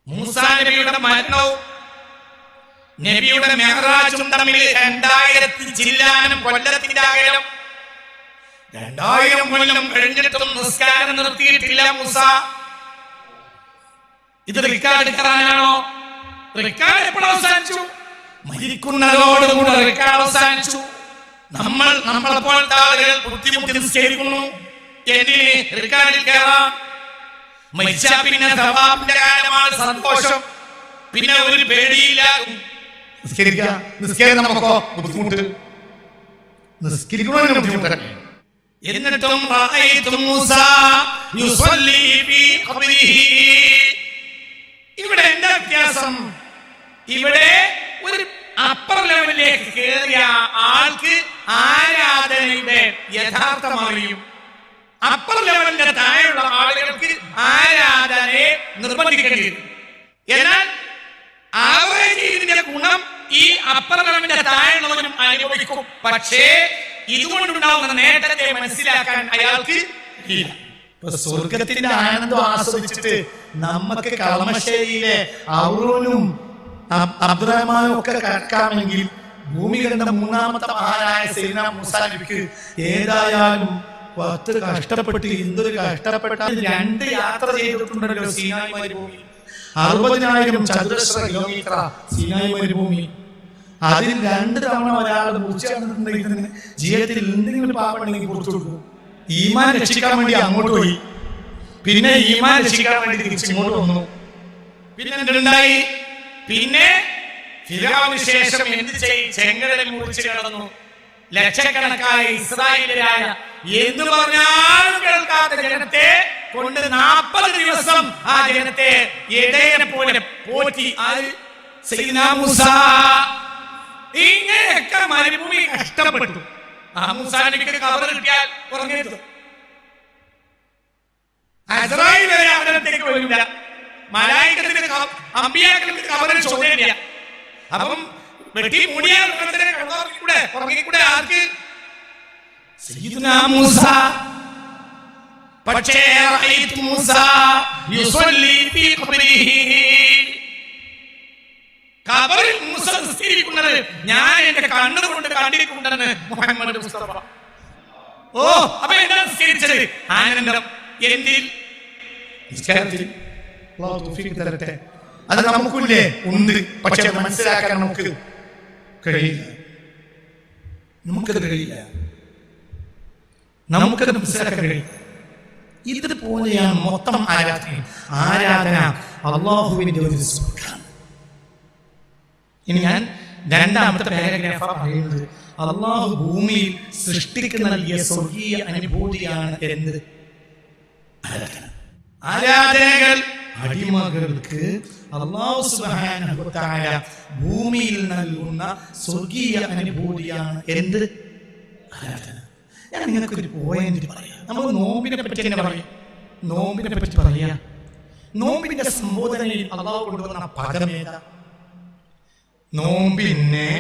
മൂസാ നബിയുടെ മരണവും നബിയുടെ മെഹ്റാജും തമ്മിൽ 2000 ചില്ലാനും കൊല്ലത്തിന്റെ അകലം. 2000 കൊല്ലം കഴിഞ്ഞിട്ടും നിസ്കാരം നിർത്തിയിട്ടില്ല മൂസ. ഇത് റിക്കാർഡ് കറാനാണോ? റിക്കാർഡ് എപ്പോഴും അവസാനിച്ചു? മരിക്കുന്നതോടുകൂടെ റിക്കാർഡ് അവസാനിച്ചു. നമ്മളെപ്പോലത്തെ ആളുകൾ ബുദ്ധിമുട്ടി നിസ്കരിക്കുന്നു. എന്തിന് റിക്കാർഡിൽ കയറാം? മരിച്ചാ പിന്നെ സവാബിന്റെ കാലമാണ്, സന്തോഷം, പിന്നെ ഒരു പേടിയില്ല. നിസ്കരിക്കാൻ നമുക്കോ ബുദ്ധിമുട്ട്, നിസ്കരിക്കണോ ബുദ്ധിമുട്ടല്ലേ? എന്നിട്ടും ഇവിടെ എന്താ വ്യത്യാസം? ഇവിടെ ഒരു അപ്പർ ലെവലിലേക്ക് കയറിയ ആൾക്ക് ആരാധനയുടെ യഥാർത്ഥം അറിയും. അപ്പർ ലെവലിന്റെ താഴെയുള്ള ആളുകൾക്ക് ആരാധനയെ നിർബന്ധിക്കേണ്ടി വരും. എന്നാൽ ആവറേജ് ഇതിന്റെ ഗുണം ഈ അപ്പർ ലെവലിന്റെ താഴെയുള്ളവനും അനുഭവിക്കും. പക്ഷേ ഇതുകൊണ്ടുണ്ടാവുന്ന നേട്ടത്തെ മനസ്സിലാക്കാൻ അയാൾക്ക് ഇല്ല. സ്വർഗത്തിന്റെ ആനന്ദം ആസ്വദിച്ചിട്ട് നമുക്ക് കളമശ്ശേരിയിലെ ഔറൂനും അബ്ദുറഹ്മാനും ഒക്കെ കടക്കാമെങ്കിൽ ഭൂമി കണ്ട മൂന്നാമത്തെ മഹാനായ സയ്യിദ്നാ മൂസാ നബിക്ക് ഏതായാലും 10 കഷ്ടപ്പെട്ട് എന്തൊരു കഷ്ടപ്പെട്ടാൽ 2 യാത്ര ചെയ്തിട്ടുണ്ടല്ലോ സീനായി മരുഭൂമി. 60,000 ചതുരശ്ര കിലോമീറ്റർ സീനായി മരുഭൂമി. അതിൽ 2 തവണ ഒരാൾ മുറിച്ചു കണ്ടിട്ടുണ്ടെങ്കിൽ ജീവിതത്തിൽ എന്തെങ്കിലും പാപമുണ്ടെങ്കിൽ പുറത്തു കൊടുക്കും. ഈമാൻ രക്ഷിക്കാൻ വേണ്ടി അങ്ങോട്ട് പോയി, പിന്നെ ഈമാൻ രക്ഷിക്കാൻ വേണ്ടി തിരിച്ചിങ്ങോട്ട് വന്നു. പിന്നെ എന്തുണ്ടായി? പിന്നെ ഫിർഔന് ശേഷം എന്ത് ചെയ്യും? ചെങ്കടലിൽ മുറിച്ച് കടന്നു. ലക്ഷക്കണക്കായ ഇസ്രായേലിയരായ എന്തു പറഞ്ഞാലും കേൾക്കാത്ത ജനത്തെ കൊണ്ട് 40 ദിവസം ആ ജനത്തെ ഇടയനെ പോലെ പോറ്റി സയ്യിദ്നാ മൂസാ. ഇങ്ങനെയൊക്കെ മരുഭൂമി കഷ്ടപ്പെട്ടു. ആ മൂസാ നബിക്ക് ഖബർ കിട്ടിയാൽ ഉറങ്ങരുത്. അസ്രായീൽ വരെ അവരടുത്തേക്ക് വരില്ല. മലായികത്തിന് അമ്പിയാക്കൾക്ക് ഖബറിൽ ചോദ്യമില്ല. അപ്പം വെട്ടി മൂടിയാൽ ഉറങ്ങിക്കൂടെ ആർക്ക്? സയ്യിദ്നാ മൂസാ. പക്ഷേ റഅയ്തു മൂസാ യുസല്ലി ഫീ ഖബ്രിഹി. ഖബറിൽ മൂസ നിസ്കരിക്കുന്നത് ഞാൻ എന്റെ കണ്ണുകൊണ്ട് കണ്ടിട്ടുണ്ടെന്ന് മുഹമ്മദ് മുസ്തഫ. ഓ, അപ്പൊ എന്താ നിസ്കരിച്ചത്? ആനന്ദം. എന്തിൽ? നിസ്കാരത്തിൽ. അല്ലാഹു തൗഫീഖ് തരട്ടെ. അത് നമുക്കില്ലേ? ഉണ്ട്. പക്ഷെ മനസ്സിലാക്കാൻ നമുക്ക് കഴിയില്ല. നമുക്കത് കഴിയില്ല. നമുക്കത് മനസ്സിലാക്കാൻ കഴിയില്ല. ഇതുപോലെയാണ് മൊത്തം ആരാധന അല്ലാഹുവിന്റെ ഒരു സുബ്ഹാൻ. ഇനി ഞാൻ 2ാമത്തെ പാരഗ്രാഫാണ് പറയുന്നത്. അല്ലാഹു ഭൂമിയിൽ സൃഷ്ടിക്ക് നൽകിയ സ്വർഗീയ അനുഭൂതിയാണ് എന്ത്? ആരാധനകൾ. അടിമകൾക്ക് അല്ലാഹു സുബ്ഹാനഹു വ തആല ഭൂമിയിൽ നൽകുന്ന സ്വർഗീയ അനുഭൂതിയാണ് എന്ത്? ആരാധന. ഞാൻ നിങ്ങൾക്ക് ഒരു പോയിന്റ് പറയാം. നമ്മൾ നോമ്പിനെ പറ്റി തന്നെ പറയാം. നോമ്പിനെ പറ്റി പറയാം. നോമ്പിന്റെ സംബോധനയിൽ അല്ലാഹു കൊണ്ടുവന്ന പദമേതാ? നോമ്പിനെ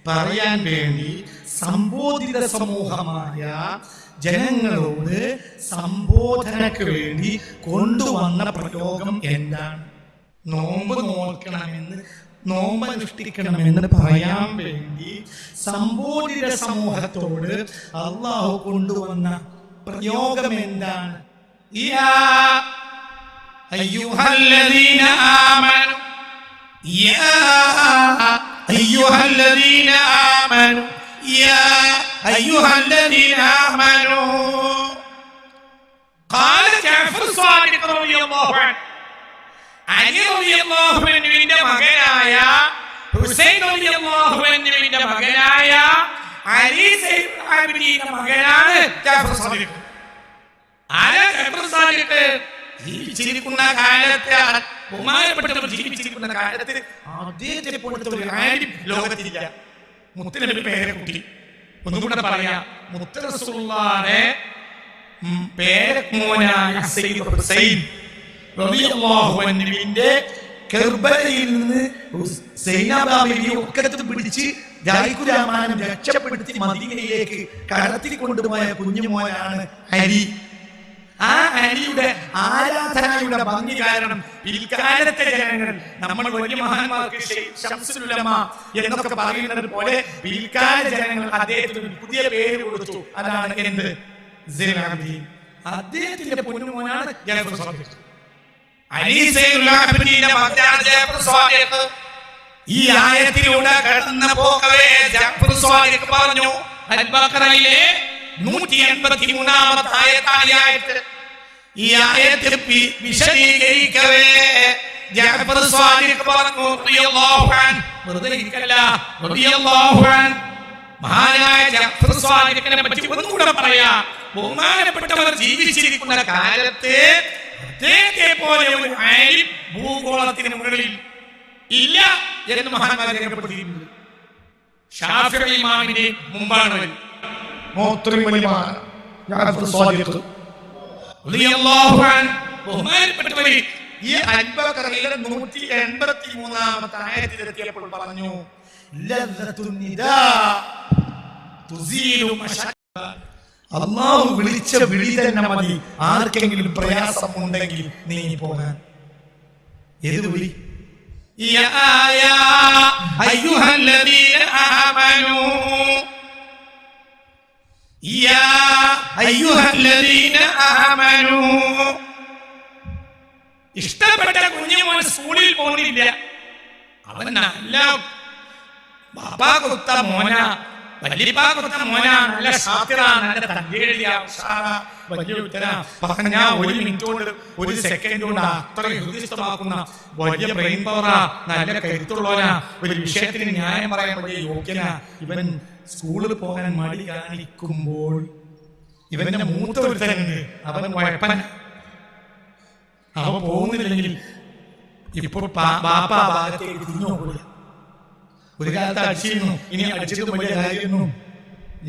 പറയാൻ വേണ്ടി സംബോധിത സമൂഹമായ ജനങ്ങളോട് സംബോധനക്ക് വേണ്ടി കൊണ്ടുവന്ന പ്രയോഗം എന്താണ്? നോമ്പ് നോക്കണമെന്ന്, നോമ്പ് അനുഷ്ഠിക്കണമെന്ന് പറയാൻ വേണ്ടി സംബോധിത സമൂഹത്തോട് അല്ലാഹു കൊണ്ടുവന്ന പ്രയോഗം എന്താണ്? യാ അയ്യുഹല്ലദീന ആമനു, യാ അയ്യുഹല്ലദീന ആമനു, യാ അയ്യുഹല്ലദീന ആമനു. ഖാല ജഅഫർ സ്വാദിഖ് റളിയല്ലാഹു അൻഹു, അലി റളിയല്ലാഹു അൻഹുവിന്റെ മകനായ ഹുസൈൻ റളിയല്ലാഹു അൻഹുവിന്റെ മകനായ അലി സൈനുൽ ആബിദീന്റെ മകനാണ് ജഅഫർ സ്വാദിഖ്. ആരാ ജഅഫർ സ്വാദിഖ്? ജീവിച്ചിരിക്കുന്ന കാലത്ത്, ബഹുമാനപ്പെട്ടവർ ജീവിച്ചിരിക്കുന്ന കാലത്ത് അദ്ദേഹത്തെ പോലത്തെ ഒരു ആലിം ലോകത്തില്ല. മുത്തനബി പേരക്കുട്ടി. ഒന്നുകൂടെ പറയാം. മുത്ത റസൂലുള്ളാഹിയുടെ പേരമോനായ സയ്യിദ് ഹുസൈൻ റളിയല്ലാഹു അൻഹുവിന്റെ കർബലയിൽ നിന്ന് സൈനബ ബിബിയെ ഒക്കത്ത് പിടിച്ച് ജായിക്കുരാമാനം രക്ഷപ്പെടുത്തി മദീനയിലേക്ക് കടത്തി കൊണ്ടുപോയ കുഞ്ഞുമോനാണ് അലി. ആ അലിയുടെ ആരാധനയുടെ ഭംഗി കാരണം പിൽക്കാലത്തെ ജനങ്ങൾ, നമ്മൾ വലിയ മഹാന്മാർക്ക് ശംസുൽ ഉലമ എന്നൊക്കെ പറയുന്നത് പോലെ പിൽക്കാല ജനങ്ങൾ അദ്ദേഹത്തിന് ഒരു പുതിയ പേര് കൊടുത്തു. അതാണ് എന്ത്? സൈനുൽ ആബിദീൻ. അദ്ദേഹത്തിന്റെ പൊന്നുമോനാണ് ജഅഫർ സ്വാദിഖ്. അലി സൈനുൽ ആബിദീന്റെ മകനാണ് ജഅഫർ സ്വാദിഖ്. ഈ ആയത്തിലൂടെ കടന്നു പോകവേ ജഅഫർ സ്വാദിഖ് പറഞ്ഞു, അൽ ബഖറയിലെ 183-ാമത്തെ ആയത്ത്. ഈ ആയത്ത് വിശദീകരിക്കവേ ജഅഫർ സ്വാദിഖ് പറഞ്ഞു റളിയല്ലാഹു അൻഹു, വെറുതെ ഇരിക്കല്ല, റളിയല്ലാഹു അൻഹു. മഹാനായ ജഅഫർ സ്വാദിഖിനെ പറ്റി ഒന്നുകൂടെ പറയാ. ബഹുമാനപ്പെട്ടവർ ജീവിച്ചിരിക്കുന്ന കാലത്ത് അദ്ദേഹത്തെ പോലെ ഒരു ആലിം ഭൂഗോളത്തിന് മുകളിൽ ഇല്ല എന്ന് മഹാന്മാർ രേഖപ്പെടുത്തിയിട്ടുണ്ട്. ശാഫിഈ ഇമാമിന്റെ മുമ്പാണ് ബഹുമാനപ്പെട്ടവർ ഈ അൽ ബഖറയിലെ 183-ാമത്തെ ആയത്തിലെത്തിയപ്പോൾ പറഞ്ഞു, അല്ലാഹു വിളിച്ച വിളി തന്നെ മതി ആർക്കെങ്കിലും പ്രയാസം ഉണ്ടെങ്കിൽ നീങ്ങി പോകാൻ. ഏത് വിളി? യാ അയ്യുഹല്ലദീന ആമനൂ, യാ അയ്യുഹല്ലദീന ആമനൂ. ഇഷ്ടപ്പെട്ട കുഞ്ഞുമോൻ സ്കൂളിൽ പോകുന്നില്ല, അവൻ നല്ല ബാപ്പാ കൊടുത്ത മോന, വല്യപ്പാ കൊടുത്ത മോന, നല്ല ഷാത്തിറാണ്, നല്ല തങ്കേടിയ വലിയ ഉത്തര പറഞ്ഞ 1 മിനിറ്റ് കൊണ്ട് 1 സെക്കൻഡ് കൊണ്ട് അത്ര ഹൃദയസ്ഥമാക്കുന്ന വലിയ ബ്രെയിൻ പവറാ, നല്ല കരുത്തുള്ളവനാ, ഒരു വിഷയത്തിന് ന്യായം പറയാൻ വലിയ യോഗ്യനാ. ഇവൻ സ്കൂളിൽ പോകാൻ മടി കാണിക്കുമ്പോൾ ഇവന്റെ മൂത്ത ഒരുത്തനുണ്ട്, അവൻ വഴപ്പൻ. അവ പോകുന്നില്ലെങ്കിൽ ഇപ്പോൾ ബാപ്പ ഭാഗത്തേക്ക് തിരിഞ്ഞു നോക്കില്ല. ഒരു കാലത്ത് അടിച്ചിരുന്നു, ഇനി അടിച്ചത് വലിയ കാര്യമൊന്നും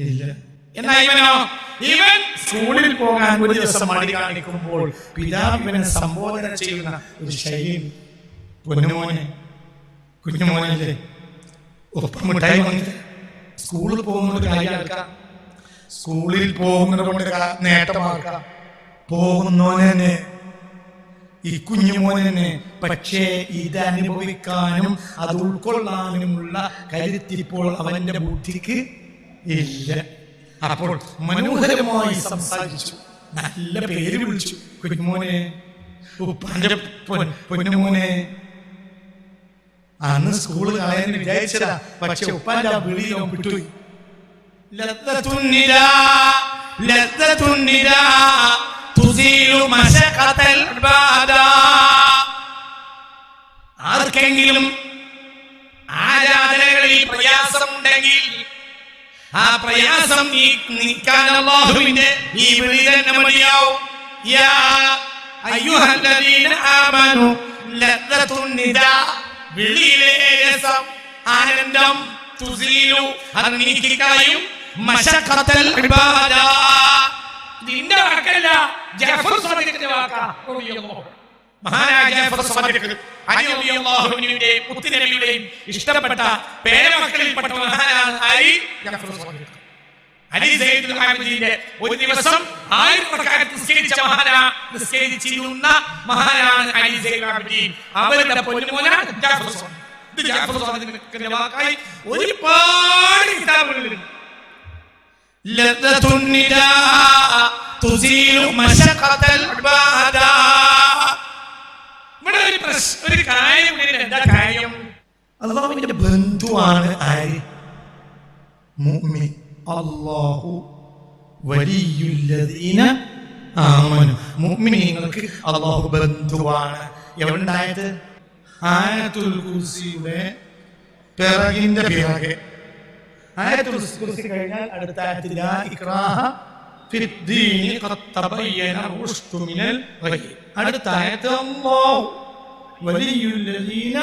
ഇല്ല. എന്നാ ഇവനോ, ഇവൻ സ്കൂളിൽ പോകാൻ ഒരു ദിവസം മടി കാണിക്കുമ്പോൾ പിതാവ് ഇവനെ സംബോധന ചെയ്യുന്ന ഒരു ശൈലി, പൊന്നുമോനെ, കുഞ്ഞുമോനല്ലേ, ഒപ്പം മിഠായി വാങ്ങി സ്കൂളിൽ പോകുന്നത് കാര്യമാക്കാം, സ്കൂളിൽ പോകുന്നത് കൊണ്ട് നേട്ടമാക്കാം, പോകുന്നോനെ ഈ കുഞ്ഞുമോനെ. പക്ഷേ ഇത് അനുഭവിക്കാനും അത് ഉൾക്കൊള്ളാനുമുള്ള കരുത്തിപ്പോൾ അവന്റെ ബുദ്ധിക്ക് ഇല്ല. അപ്പോൾ മനോഹരമായി സംസാരിച്ചു, നല്ല പേര് വിളിച്ചു, കുഞ്ഞുമോനെ, ഉപ്പാന്റെ പൊന്നുമോനെ. അന്ന് സ്കൂള് കളയാൻ വിചാരിച്ചതാ, പക്ഷെ ഉപ്പാന്റെ ആ വിളിയോ വിട്ടുപോയി. ആർക്കെങ്കിലും ആരാധനകളിൽ പ്രയാസമുണ്ടെങ്കിൽ ആ പ്രയാസം നീക്കാൻ അല്ലാഹുവിന്റെ ഈ വിളി തന്നെ മതിയാവും. യാ അയ്യുഹല്ലദീന ആമനു ലദ്ദത്തുൻ നിദാ, വിളിയിലെ രസം, ആനന്ദം, തുസീലു, അത് നീക്കിക്കളയും മശഖത്തൽ ഇബാദ. നിന്റെ വാക്കല്ല, ജഅഫർ സ്വാദിഖിന്റെ വാക്കാ. മഹാനായ ജഅഫർ സ്വാദിഖ് അലി റളിയല്ലാഹു അൻഹുവിന്റെ മുത്തുനബിയുടെയും ഇഷ്ടപ്പെട്ട പേരമക്കളിൽപ്പെട്ട മഹാനാണ് അലി ജഅഫർ സ്വാദിഖ്. അലി സൈനുൽ ആബിദീന്റെ ഒരു ദിവസം 1000 റക്അത്ത് നിസ്കരിച്ചിരുന്ന മഹാനാണ് അലി സൈനുൽ ആബിദീൻ. അവരുടെ പൊന്നുമോനാണ് ജഅഫർ സ്വാദിഖ്. ഇത് ജഅഫർ സ്വാദിഖിന്റെ വാക്കായി ഒരുപാട് കിതാബുകളിലുണ്ട്. ലദ്ദത്തുൻ നിദാ തുസീലു മശഖത്തൽ ഇബാദ. ഇവിടെ ഒരു കാര്യം, എന്താ കാര്യം? അല്ലാഹുവിന്റെ ബന്ധുവാണ് ആര്? മുഅ്മിൻ. അല്ലാഹു വലിയുല്ലദീന ആമനു. മുഅ്മിനീങ്ങൾക്ക് അല്ലാഹു ബന്ധുവാണ്. എവിടെണ്ടായത്? ആയത്തുൽ കുർസിയുടെ പിറകിന്റെ പിറകെ. ആയത്തുൽ കുർസി കഴിഞ്ഞാൽ അടുത്ത ആയത്തിൽ ലാ ഇക്റാഹ ഫിദ്ദീനി ഖദ് തബയ്യന റുശ്ദു മിനൽ ഗയ്. അടുത്ത ആയത്ത് അല്ലാഹു വലിയുല്ലദീന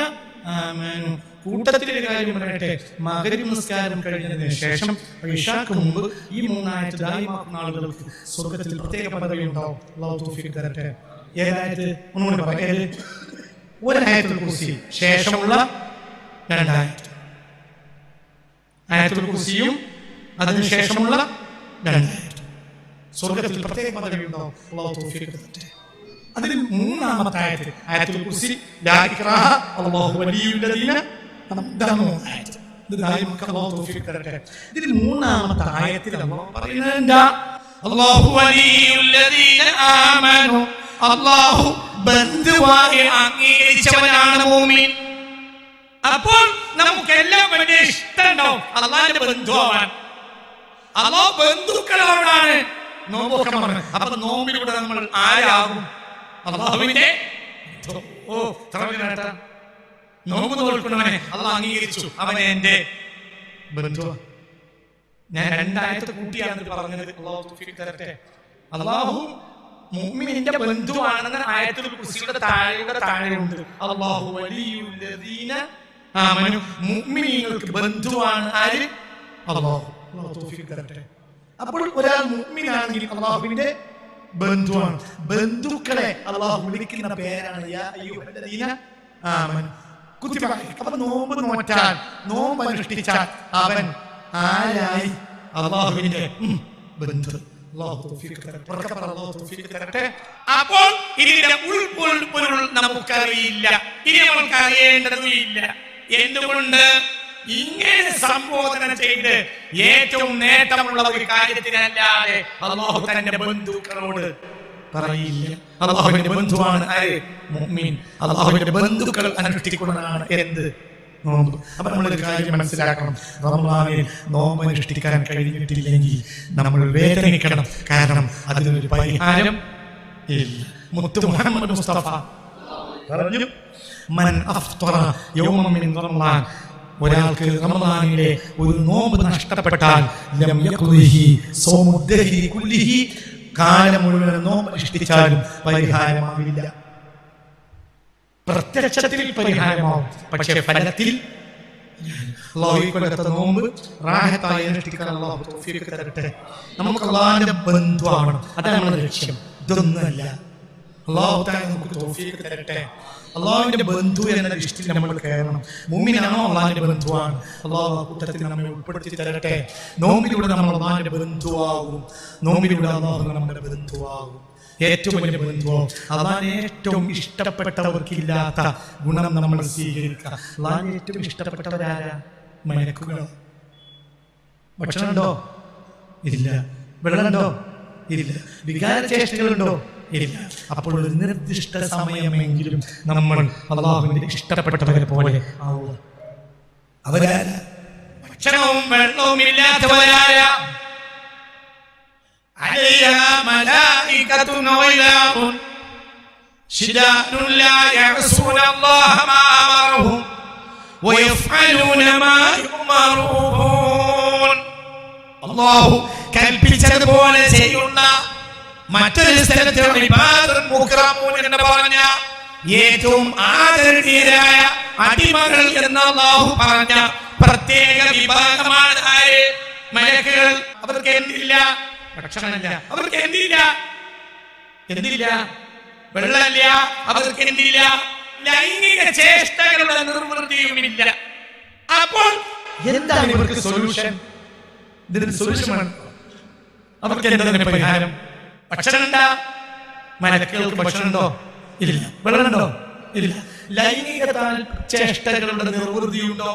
ആമനു. കൂട്ടത്തിലെ കാര്യം പറയട്ടെ, മഗ്‌രിബ് നിസ്കാരം കഴിഞ്ഞതിന് ശേഷം ഇശാക്ക് മുമ്പ് ഈ 3 ആയത്ത് ദായിമാക്കുന്ന ആളുകൾക്ക് സ്വർഗ്ഗത്തിൽ പ്രത്യേക പദവി ഉണ്ടാവും. അല്ലാഹു തൗഫീഖ് തരട്ടെ. ഏതായത് ഒന്നുകൂടി പറയാം. ഒരു ആയത്തുൽ കുർസി ശേഷമുള്ള 2 ആയത്ത്, ആയത്തുൽ കുർസിയും അതിനുശേഷമുള്ള 2 ആയത്ത്. സ്വർഗത്തിൽ പ്രത്യേക പദവി ഉണ്ടാവും. അല്ലാഹു തൗഫീഖ് തരട്ടെ. അതിൽ മൂന്നാമത്തെ ആയത്ത് ആയത്തുൽ കുർസി, ലാ ഇക്റാഹ അല്ലാഹു വലിയുല്ലദീന, ഇതാണ് ആയത്ത്. ഇത് നമുക്ക് അല്ലാഹു തൗഫീഖ് തരട്ടെ. ഇതിൽ മൂന്നാമത്തെ ആയത്തിൽ അല്ലാഹു പറയുന്നത് അല്ലാഹു വലിയുല്ലദീന ആമനു, അല്ലാഹു ബന്ധുവായി അംഗീകരിച്ചവനാണ് മുഅ്മിൻ. അപ്പോൾ നമുക്കെല്ലാം വലിയ ഇഷ്ടമുണ്ടാവും അള്ളാഹിന്റെ ബന്ധുവാൻ. അല്ലാഹു ബന്ധുക്കളോടാണ് നോമ്പൊക്കെ പറഞ്ഞത്. അപ്പൊ നോമ്പിലൂടെ നമ്മൾ ആരാകും? അള്ളാഹുവിന്റെ നോമ്പ് നോൽക്കുന്നവനെ അള്ളാഹ് അംഗീകരിച്ചു, അവനെ എന്റെ ബന്ധു. ഞാൻ രണ്ടായത്ത് കൂട്ടിയാണ് പറഞ്ഞത്. അള്ളാഹു തൗഫീഖ് തരട്ടെ. അള്ളാഹു മുഅ്മിനിന്റെ ബന്ധുവാണെന്ന് ആയത്തുൽ കുർസിയുടെ താഴെയുണ്ട്. അല്ലാഹു വലിയുല്ലദീന ആമനു, മുഅ്മിനീങ്ങൾക്ക് ബന്ധുവാണ് ആര്? അല്ലാഹു. അല്ലാഹു തൗഫീഖ് തരട്ടെ. അപ്പോൾ ഒരാൾ മുഅ്മിനാണെങ്കിൽ അല്ലാഹുവിന്റെ ബന്ധുവാണ്. ബന്ധുക്കളെ അല്ലാഹു വിളിക്കുന്ന പേരാണ് യാ അയ്യുഹല്ലദീന ആമനു കുതിബ. അപ്പോൾ നോമ്പ് നോറ്റാൽ, നോമ്പ് അനുഷ്ഠിച്ചാൽ അവൻ ആരായി? അല്ലാഹുവിന്റെ ബന്ധു. അപ്പോൾ ഇതിന്റെ ഉൾപ്പൊരുൾ നമുക്കറിയില്ല, ഇനി നമുക്ക് അറിയേണ്ടതുമില്ല. എന്തുകൊണ്ട്? ഇങ്ങനെ സംബോധന ചെയ്ത് ഏറ്റവും നേട്ടമുള്ള ഒരു കാര്യത്തിനല്ലാതെ അല്ലാഹു തന്റെ ബന്ധുക്കളോട് പറയില്ല. അല്ലാഹുവിന്റെ ബന്ധുവാണ് ആര്? മുഅ്മിൻ. അല്ലാഹുവിന്റെ ബന്ധുക്കൾ അനുഷ്ഠിക്കുന്നതാണ് എന്ത്? നോമ്പ്. അപ്പൊ നമ്മളൊരു കാര്യം മനസ്സിലാക്കണം, റമളാനിൽ നോമ്പ് അനുഷ്ഠിക്കാൻ കഴിഞ്ഞിട്ടില്ലെങ്കിൽ നമ്മൾ വേദനിക്കണം. കാരണം അതിനൊരു പരിഹാരം ഇല്ല. മുത്ത് മുഹമ്മദ് മുസ്തഫ പറഞ്ഞു, മൻ അഫ്തറ യൗമൻ മിൻ റമളാൻ, ഒരാൾക്ക് റമളാനിലെ ഒരു നോമ്പ് നഷ്ടപ്പെട്ടാൽ ലം യഖ്ദിഹി സൗമു ദഹ്രി കുല്ലിഹി, കാലം മുഴുവൻ നോമ്പ് അനുഷ്ഠിച്ചാലും പരിഹാരമാവില്ല. പ്രത്യക്ഷത്തിൽ പരിഹാരമാവും, പക്ഷേ ഫലത്തിൽ നോമ്പ് റാഹത്തായി അനുഷ്ഠിക്കാൻ അല്ലാഹു തൗഫീഖ് തരട്ടെ. നമുക്ക് അല്ലാഹുവിന്റെ ബന്ധുവാവണം, അതാണ് നമ്മുടെ ലക്ഷ്യം. ഇതൊന്നുമല്ല. അല്ലാഹു തആല നമുക്ക് തൗഫീഖ് തരട്ടെ. അല്ലാഹുവിന്റെ ബന്ധു എന്ന ലിസ്റ്റിൽ നമ്മൾ കയറണം. മുഅ്മിനാണോ അല്ലാഹുവിന്റെ ബന്ധുവാണ്. അല്ലാഹു കൂട്ടത്തിൽ നമ്മെ ഉൾപ്പെടുത്തി തരട്ടെ. നോമ്പിലൂടെ നമ്മൾ അല്ലാഹുവിന്റെ ബന്ധുവാകും. നോമ്പിലൂടെ അല്ലാഹു നമ്മുടെ ബന്ധുവാകും. ഏറ്റവും വലിയ ബന്ധുവാകും. അല്ലാഹുവിന് ഏറ്റവും ഇഷ്ടപ്പെട്ടവർക്കില്ലാത്ത ഗുണം നമ്മൾ സ്വീകരിക്കുക. അല്ലാഹുവിന് ഏറ്റവും ഇഷ്ടപ്പെട്ടവരാരാ? മലക്കുകളോ? ഭക്ഷണമുണ്ടോ? ഇല്ല. വെള്ളമുണ്ടോ? ഇല്ല. വികാരചേഷ്ടകളുണ്ടോ? ഇല്ല. അപ്പോൾ ഒരു നിർദ്ദിഷ്ട സമയമെങ്കിലും നമ്മൾ അല്ലാഹുവിന്റെ ഇഷ്ടപ്പെട്ടവരെ പോലെ ആവുക. അവരാരാ? ഭക്ഷണവും വെള്ളവും ഇല്ലാത്തവരായ عليها ملائكة غلاظ شداد لا يعصون الله ما أمرهم ويفعلون ما يؤمرون. അല്ലാഹു കൽപ്പിച്ചതുപോലെ ചെയ്യുന്ന, മറ്റൊരു സ്ഥലത്ത് ഇബാദുൻ മുക്റമൂൻ എന്ന് പറഞ്ഞ ഏറ്റവും ആദരണീയരായ അടിമകൾ എന്ന് അല്ലാഹു പറഞ്ഞ പ്രത്യേക വിഭാഗമാണ് ആര്? മലക്കുകൾ. അവർക്ക് എന്തില്ല? ഭക്ഷണമില്ല. അവർക്ക് എന്തില്ല? വെള്ളമില്ല. അവർക്ക് എന്തില്ല? ലൈംഗിക ചേഷ്ടകളുടെ നിർവൃത്തിയുമില്ല. അപ്പോൾ എന്താണ് ഇവർക്ക് സൊല്യൂഷൻ? ഇതിന് സൊല്യൂഷൻ അവർക്ക് എന്താണ് പരിഹാരം? ഭക്ഷണമുണ്ടോ? മലക്കുകൾക്ക് ഭക്ഷണമുണ്ടോ? ഇല്ല. വെള്ളമുണ്ടോ? ഇല്ല. ലൈംഗിക ചേഷ്ടകളുടെ നിർവൃതിയുണ്ടോ?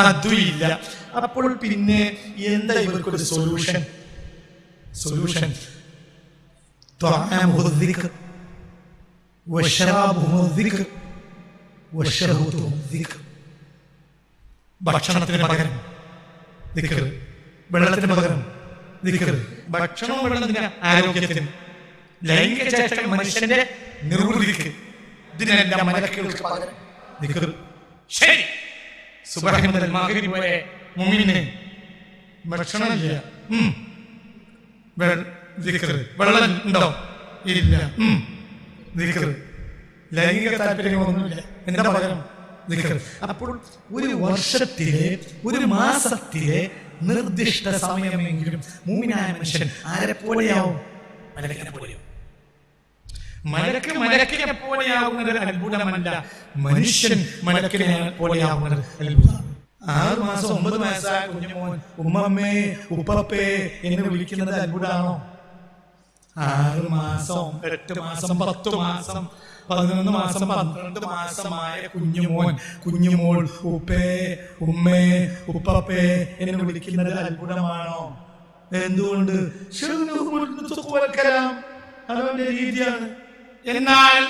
അതുമില്ല. അപ്പോൾ പിന്നെ എന്താ ഇവർക്കൊരു സൊല്യൂഷൻ? സൊല്യൂഷൻ طعامه الذكر وشرابه الذكر وشهوته الذكر. ഭക്ഷണത്തിന് പകരം ദിക്ർ, വെള്ളത്തിന് പകരം ദിക്ർ. ഭക്ഷണവും വെള്ളത്തിന് ആരോഗ്യത്തിന്, ലൈംഗിക ചേഷ്ടകൾ മനുഷ്യന്റെ നിർവൃതിക്ക്, ഇതിനെല്ലാം മലക്കുകൾക്ക് പകരം ദിക്ർ. ശരി, സുബ്ഹി മുതൽ മഗ്രിബ് വരെ മുഅ്മിന് ഭക്ഷണമില്ല, വെള്ളം ഉണ്ടോ? ഇല്ല. ലൈംഗിക താല്പര്യങ്ങളൊന്നുമില്ല. എന്താ പകരം? ദിക്ർ. അപ്പോൾ ഒരു വർഷത്തിലെ, ഒരു മാസത്തിലെ നിർദ്ദിഷ്ട സമയമെങ്കിലും മുഅ്മിനായ മനുഷ്യൻ ആരെ പോലെയാവും? മലക്കിനെ പോലെയാവും. മലക്കിനെ പോലെയാവുന്നത് അത്ഭുതമല്ല, മനുഷ്യൻ മലക്കിനെ പോലെയാവുന്നത് അത്ഭുതമാണ്. 6 മാസം 9 വയസ്സായ കുഞ്ഞുമോൻ ഉമ്മമ്മേ ഉപ്പപ്പേ എന്ന് വിളിക്കുന്നത് അത്ഭുതമാണോ? 6 മാസം 8 മാസം 10 മാസം 11 മാസം 12 മാസമായ കുഞ്ഞുമോൾ ഉപ്പേ ഉമ്മേ ഉപ്പപ്പേ എന്ന് വിളിക്കുന്നത് അത്ഭുതമാണോ? എന്തുകൊണ്ട്? അതവന്റെ രീതിയാണ്. എന്നാൽ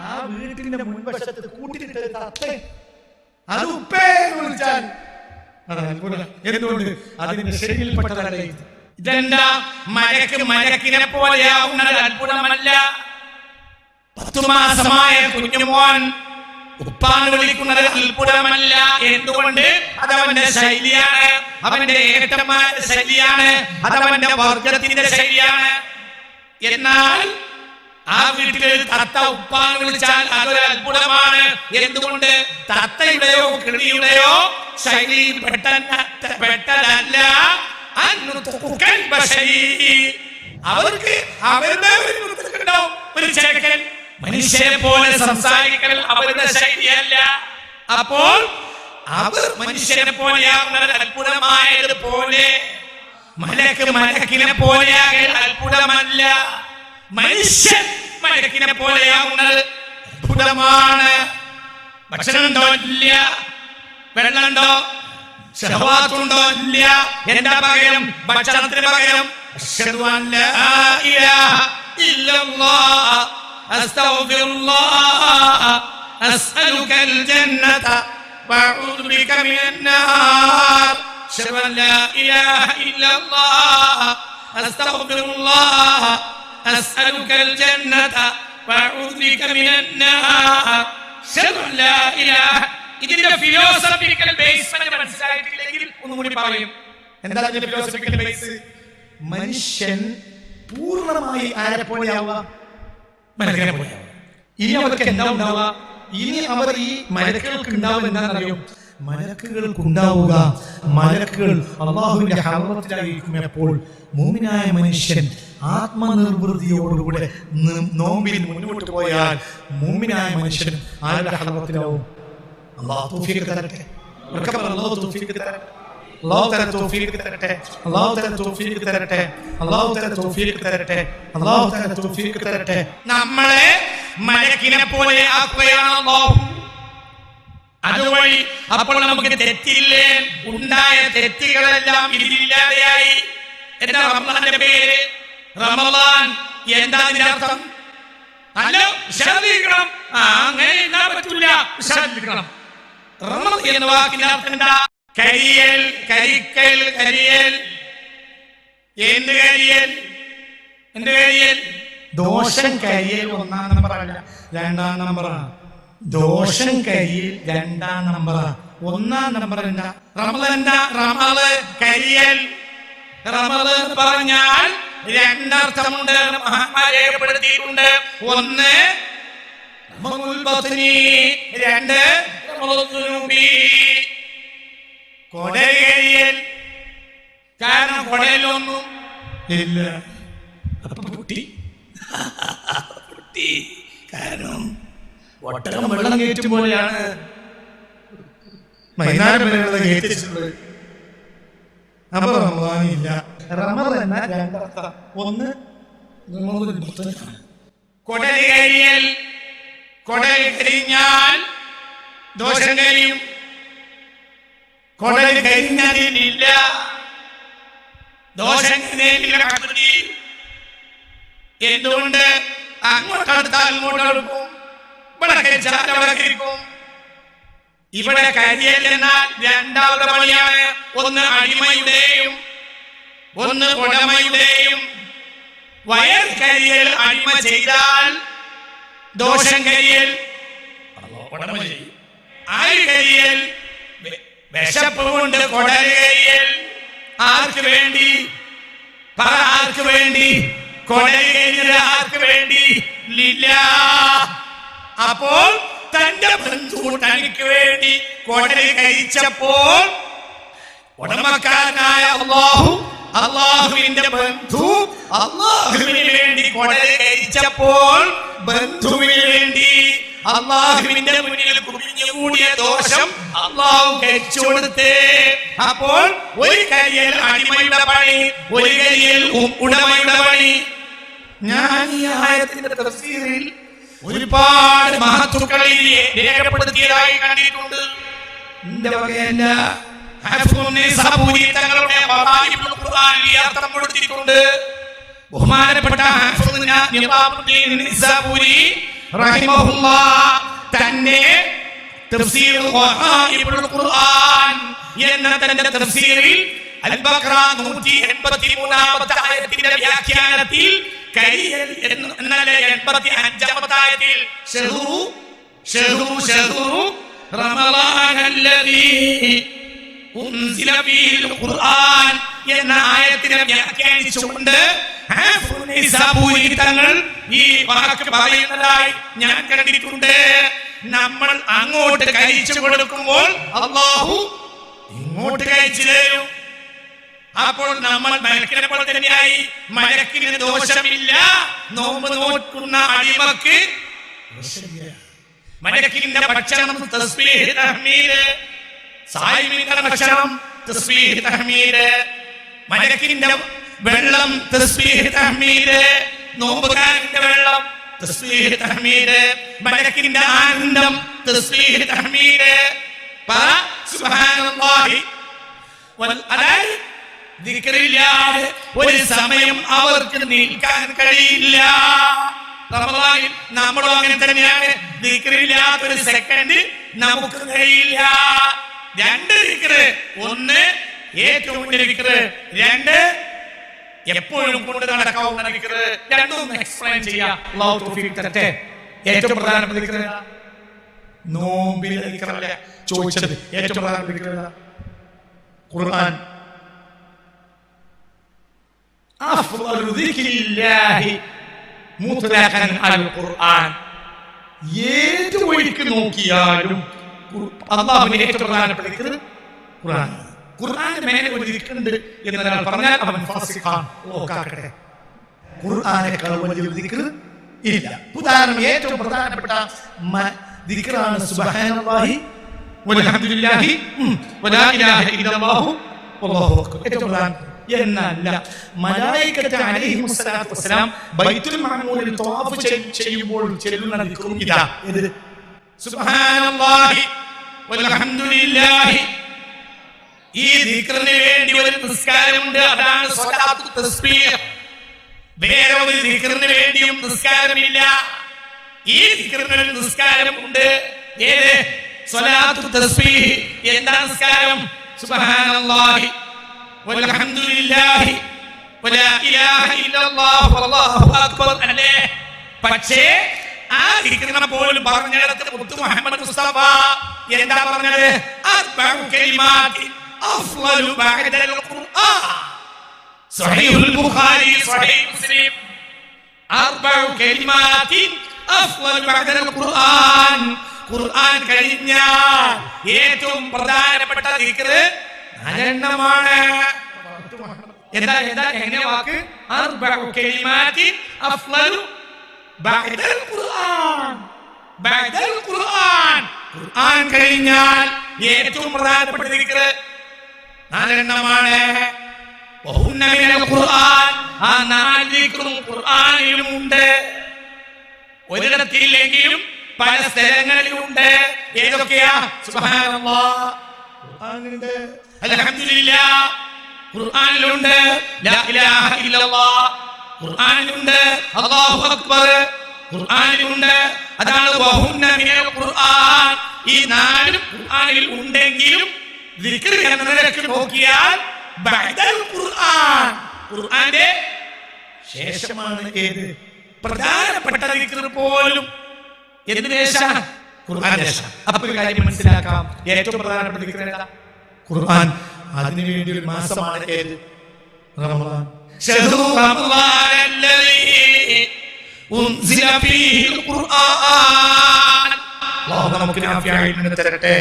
ആ വീട്ടിന്റെ മുൻവശത്ത് കൂട്ടിട്ട് തത്ത അത് ഉപ്പേ എന്ന് വിളിച്ചാൽ അത് അത്ഭുതം. എന്തുകൊണ്ട്? അതിന്റെ ശരിയിൽപ്പെട്ടതല്ല. ഇതെന്താ മരക്കിനെ പോലെയാവുന്നത് അത്ഭുതമല്ല. 10 മാസമായ കുഞ്ഞുമോൻ ഉപ്പാന്ന് വിളിക്കുന്നത് അത്ഭുതമല്ല. എന്തുകൊണ്ട്? അതവന്റെ ശൈലിയാണ്, അവന്റെ ഏട്ടന്മാരുടെ ശൈലിയാണ്, അതവന്റെ വർഗത്തിന്റെ ശൈലിയാണ്. എന്നാൽ ആ വീട്ടിൽ തത്ത ഉപ്പാന്ന് വിളിച്ചാൽ അതൊരു അത്ഭുതമാണ്. എന്തുകൊണ്ട്? തത്തയുടെയോ കിളിയുടെയോ ശൈലി പെട്ടതല്ല. അവർക്ക് അവരുടെ ഒരു ചേക്കൽ മനുഷ്യരെ പോലെ സംസാരിക്കൽ അവരുടെ ശൈലിയല്ല. അപ്പോൾ അവർ മനുഷ്യനെ പോലെയാവുന്നത് അത്ഭുതമായതുപോലെ മലക്കിനെ പോലെയാകൽ അത്ഭുതമല്ല. മനുഷ്യൻ മലക്കിനെ പോലെയാവുന്നത് അത്ഭുതമാണ്. ഭക്ഷണമുണ്ടോ? ഇല്ല. വെള്ളമുണ്ടോ? ശഹവാത്തുണ്ടോ? ഇല്ല. എന്താ പകരം? ഭക്ഷണത്തിന് പകരം അശ്ഹദു അൻ ലാ ഇലാഹ ഇല്ലല്ലാഹ് അസ്തഗ്ഫിറുല്ലാഹ് അസ്അലുകൽ ജന്നത വഅഊദു ബിക മിനൻ നാർ. അശ്ഹദു അൻ ലാ ഇലാഹ ഇല്ലല്ലാഹ് അസ്തഗ്ഫിറുല്ലാഹ് അസ്അലുകൽ ജന്നത വഅഊദു ബിക മിനൻ നാർ. അശ്ഹദു അൻ ലാ ഇലാഹ. ഇതിന്റെ ഫിലോസഫിക്കൽ ബേസ് മനസ്സിലായിട്ടില്ലെങ്കിൽ ഒന്നും കൂടി പറയും. എന്താ ഇതിന്റെ ഫിലോസഫിക്കൽ ബേസ്? മനുഷ്യൻ പൂർണ്ണമായി ആരെ പോലെയാവുക? മലക്കിനെ പോലെയാവുക. ഇനി അവർക്ക് എന്താ ഉണ്ടാവുക? ഇനി അവർ ഈ മലക്കുകൾക്ക് ഉണ്ടാവുക എന്താണെന്നറിയോ? മലക്കുകൾക്കുണ്ടാവുക മലക്കുകൾ അല്ലാഹുവിന്റെ ഹളറത്തിലായിരിക്കും. എപ്പോൾ മുഅ്മിനായ മനുഷ്യൻ ആത്മനിർവൃതിയോടുകൂടെ നോമ്പിൽ മുന്നോട്ട് പോയാൽ മുഅ്മിനായ മനുഷ്യൻ ആരുടെ ഹളറത്തിലാവും? അല്ലാഹു തൗഫീഖ് തരട്ടെ. അല്ലാഹു തൗഫീഖ് തരട്ടെ. അല്ലാഹു തആല തൗഫീഖ് തരട്ടെ. അല്ലാഹു തആല തൗഫീഖ് തരട്ടെ. അല്ലാഹു തആല തൗഫീഖ് തരട്ടെ. അല്ലാഹു തആല തൗഫീഖ് തരട്ടെ. നമ്മളെ മലക്കിനെ പോലെ ആക്കുകയാണ് അല്ലാഹു. അതുവഴി അപ്പോൾ നമുക്ക് തെറ്റില്ലേ? ഉണ്ടായ തെറ്റുകളെല്ലാം ഇതില്ലാതെയായി. എന്താ റമളാന്റെ പേര്? റമളാൻ എന്താ അതിന്റെ അർത്ഥം? അല്ല ശ്രദ്ധിക്കണം. അങ്ങനെ എന്നാ പറ്റൂല, ശ്രദ്ധിക്കണം. റമളാൻ എന്ന വാക്കിന്റെ അർത്ഥം എന്താ? കരിയൽ, കരിക്കൽ, കരിയൽ. എന്ത് കരിയൽ? എന്ത് കരിയൽ? ദോഷം കരിയൽ 1-ാം നമ്പറല്ല, 2-ാം നമ്പറാണ്. ദോഷം കരിയൽ 2-ാം നമ്പറാണ്. 1-ാം നമ്പർ എന്താ? റമള് എന്താ? റമള് കരിയൽ. റമള് എന്ന് പറഞ്ഞാൽ 2 അർത്ഥമുണ്ട്. മഹാന്മാർ രേഖപ്പെടുത്തിയിട്ടുണ്ട്. 1 ബത്നി, 2 കൊടൽ കരിയൽ. കാരണം കൊടയിലൊന്നും ഇല്ല. അപ്പൊ പൊട്ടി. കാരണം ഒട്ടകം വെള്ളം കയറ്റുമ്പോഴാണ് വൈകുന്നേരം വരെയുള്ളത് കയറ്റിച്ചിട്ടുള്ളത്. അപ്പൊ റമളാനില്ല. റമള് എന്ന 2 അർത്ഥം. 1 കൊടൽ കരിയൽ. കൊടൽ കരിഞ്ഞാൽ ദോഷം കരിയും. കൊടൽ കരിഞ്ഞതിലില്ല ദോഷം. എന്തുകൊണ്ട്? അങ്ങോട്ടെടുത്താൽ ഇങ്ങോട്ടെടുക്കും, ഇവിടെ കഴിച്ചാൽ അവിടെ കഴിക്കും. ഇവിടെ കരിയൽ എന്നാൽ 2ാമത്തെ പണിയാണ്. 1 അടിമയുടെയും 1 ഉടമയുടെയും. വയർ കരിയൽ അടിമ ചെയ്താൽ ദോഷം കരിയൽ ഉടമ ചെയ്യും. ആര് കരിയൽ? വിശപ്പ് കൊണ്ട് കൊടൽ കരിയൽ. ആർക്ക് വേണ്ടി? ആർക്ക് വേണ്ടി? കൊടൽ കരിയൽ ആർക്ക് വേണ്ടി? ലില്ലാഹ്. അപ്പോൾ തന്റെ ബന്ധു തനിക്ക് വേണ്ടി കൊടൽ കഴിച്ചപ്പോൾ ഉടമക്കാരനായ അല്ലാഹു, അല്ലാഹുവിന്റെ ബന്ധു അല്ലാഹുവിന് വേണ്ടി കൊടൽ കഴിച്ചപ്പോൾ ബന്ധുവിന് വേണ്ടി അല്ലാഹുവിന്റെ മുന്നിൽ കുമിഞ്ഞുകൂടിയ ദോഷം അല്ലാഹു കഴിച്ചു കൊടുത്തേ. അപ്പോൾ ഒരു കരിയൽ അടിമയുടെ പണി, ഒരു കരിയൽ ഉടമയുടെ പണി. ഞാൻ ഈ ആയത്തിന്റെ തഫ്സീറിൽ ഒരുപാട് മഹത്തുക്കളിൽ രേഖപ്പെടുത്തിയതായി കണ്ടിട്ടുണ്ട്. എന്റെ വകയല്ല, തങ്ങളുടെ ഖുർആനിൽ അർത്ഥം കൊടുത്തിട്ടുണ്ട്. ബഹുമാനപ്പെട്ട തന്നെ തഫ്സീർ ഖുർആൻ എന്ന തന്റെ തഫ്സീറിൽ അൽ-ബഖറ 183-ാമത്തെ ആയത്തിന്റെ വ്യാഖ്യാനത്തിൽ എന്നല്ലേ 85-ാമത്തെ ആയത്തിൽ ഷഹ്റു റമളാനല്ലദീ ഉൻസില ഫീഹിൽ ഖുർആൻ എന്ന ആയത്തിനെ വ്യാഖ്യാനിച്ചുകൊണ്ട് തങ്ങൾ ഈ വാക്ക് പറയുന്നതായി ഞാൻ കണ്ടിട്ടുണ്ട്. നമ്മൾ അങ്ങോട്ട് കഴിച്ചു കൊടുക്കുമ്പോൾ അല്ലാഹു ഇങ്ങോട്ട് കഴിച്ചു തരും. അപ്പോൾ നമ്മൾ മലക്കിനെ പോലെ തന്നെയായി. മലക്കിന് ദോഷമില്ല, നോമ്പ് നോക്കുന്ന അടിമക്ക് ദോഷമില്ല. മലക്കിന്റെ ഭക്ഷണം തസ്ബീഹ് തഹ്മീദ്, സായിമിന്റെ ഭക്ഷണം തസ്ബീഹ് തഹ്മീദ്, മലക്കിന്റെ വെള്ളം തസ്ബീഹ് തഹ്മീദ്, നോമ്പുകാരന്റെ വെള്ളം തസ്ബീഹ് തഹ്മീദ്, മലക്കിന്റെ ആനന്ദം തസ്ബീഹ് തഹ്മീദ്. സുബ്ഹാനല്ലാഹി അതായത് ദിക്റില്ലാതെ ഒരു സമയം അവർക്ക് നിൽക്കാൻ കഴിയില്ല. റമളാനിൽ നമ്മളും അങ്ങനെ തന്നെയാണ്. ദിക്റില്ലാത്ത ഒരു സെക്കൻഡ് നമുക്ക് കഴിയില്ല. 2 ദിക്റ്, 1 ഏറ്റവും വലിയ ദിക്റ്, 2 എപ്പോഴും കൊണ്ട് നടക്കാവുന്ന ദിക്റ്. രണ്ടും എക്സ്പ്ലെയിൻ ചെയ്യാം. അല്ലാഹു തൗഫീഖ് തരട്ടെ. ഏറ്റവും പ്രധാനപ്പെട്ട ദിക്റ് നോമ്പിലെ ദിക്റല്ല ചോദിച്ചത്. ഏറ്റവും പ്രധാനപ്പെട്ട ദിക്റ് ഖുർആൻ. അഫ്ളലു ദിക്രില്ലാഹി മുത്ലഖൻ അൽ ഖുർആൻ. ഏത് വഴിക്ക് നോക്കിയാലും അല്ലാഹുവിന്റെ ഏറ്റവും പ്രധാനപ്പെട്ട ദിക്റ് ഖുർആൻ. ഖുർആന്റെ മേലെ ഒരു ദിക്റുണ്ട് എന്നൊരാൾ പറഞ്ഞാൽ അവൻ ഫാസിഖാണ്. കാക്കട്ടെ, ഖുർആനേക്കാൾ വലിയ ദിക്റ് ഇല്ല. ഉദാഹരണം, ഏറ്റവും പ്രധാനപ്പെട്ട ദിക്റാണ് സുബ്ഹാനല്ലാഹി വൽഹംദുലില്ലാഹി വലാ ഇലാഹ ഇല്ലല്ലാഹു വല്ലാഹു അക്ബർ. ഏറ്റവും പ്രധാനപ്പെട്ട എന്നല്ല, മലായികത്ത് അലൈഹിമുസ്സലാത്തു വസ്സലാം ബൈത്തുൽ മഅമൂരിൽ തവാഫ് ചെയ്യുമ്പോൾ ചൊല്ലുന്ന ദിക്റും ഇതാ. ഇത് സുബ്ഹാനല്ലാഹി വൽഹംദുലില്ലാഹി. ഈ ദിക്റിന് വേണ്ടി ഒരു നിസ്കാരമുണ്ട്, അതാണ് സ്വലാത്തു തസ്ബീഹ്. വേറെ ഒരു ദിക്റിന് വേണ്ടിയും നിസ്കാരമില്ല. ഈ ദിക്റിന് ഒരു നിസ്കാരമുണ്ട്. ഏത്? സ്വലാത്തു തസ്ബീഹ്. എന്താ നിസ്കാരം? സുബ്ഹാനല്ലാഹി വൽഹംദുലില്ലാഹി വലാ ഇലാഹ ഇല്ലല്ലാഹു വല്ലാഹു അക്ബർ അല്ലേ? പക്ഷേ ആ ദിക്റിനെ പോലും പറഞ്ഞിടത്ത് മുത്തു മുഹമ്മദ് മുസ്തഫ എന്താ പറഞ്ഞത്? അർബഉ കലിമാത്തി അഫ്ളലു ബഅദൽ ഖുർആൻ. സഹീഹുൽ ബുഖാരി, സഹീഹ് മുസ്ലിം. അർബഉ കലിമാത്തി അഫ്ളലു ബഅദൽ ഖുർആൻ. ഖുർആൻ കഴിഞ്ഞാൽ ഏറ്റവും പ്രധാനപ്പെട്ട ദിക്ർ 4 എണ്ണമാണ്. എങ്ങനെ വാക്ക്? അർബഉ കലിമാത്തി അഫ്ളലു ബഅദൽ ഖുർആൻ. ബഅദൽ ഖുർആൻ. ഖുർആൻ കഴിഞ്ഞാൽ ഏറ്റവും പ്രധാനപ്പെട്ട ദിക്ർ 4 എണ്ണമാണ്. വഹുന്ന മിനൽ ഖുർആൻ. ആ 4 ദിക്റും ഖുർആനിലുമുണ്ട്. ഒരിടത്തില്ലെങ്കിലും പല സ്ഥലങ്ങളിലുണ്ട്. ഏതൊക്കെയാ? സുബ്ഹാനല്ലാഹ് ഖുർആനിലുണ്ട്, അൽഹംദുലില്ലാഹ് ഖുർആനിലുണ്ട്, ലാ ഇലാഹ ഇല്ലല്ലാഹ് ഖുർആനിലുണ്ട്, അല്ലാഹു അക്ബർ ഖുർആനിലുണ്ട്. അതാണ് വഹുന്ന മിനൽ ഖുർആൻ. ഈ 4 ഖുർആനിൽ ഉണ്ടെങ്കിലും ദിക്ർ എന്ന നിലയ്ക്ക് നോക്കിയാൽ ബഅദൽ ഖുർആൻ, ഖുർആന്റെ ശേഷമാണ്. ഏത്? പ്രധാനപ്പെട്ട ദിക്ർ പോലും എന്തിനു ശേഷം? ഖുർആന്റെ ശേഷം. അപ്പോൾ ഒരു കാര്യം മനസ്സിലാക്കാം, ഏറ്റവും പ്രധാനപ്പെട്ട ദിക്ർ ഏതാ? ഖുർആൻ. അതിനുവേണ്ടി ഒരു മാസമാണ് ഏത്? റമളാൻ. ശഹ്റു റമളാനല്ലദീ ഉൻസില ഫീഹിൽ ഖുർആൻ. അല്ലാഹു നമുക്ക് നാഫിയായിട്ട് തരട്ടെ.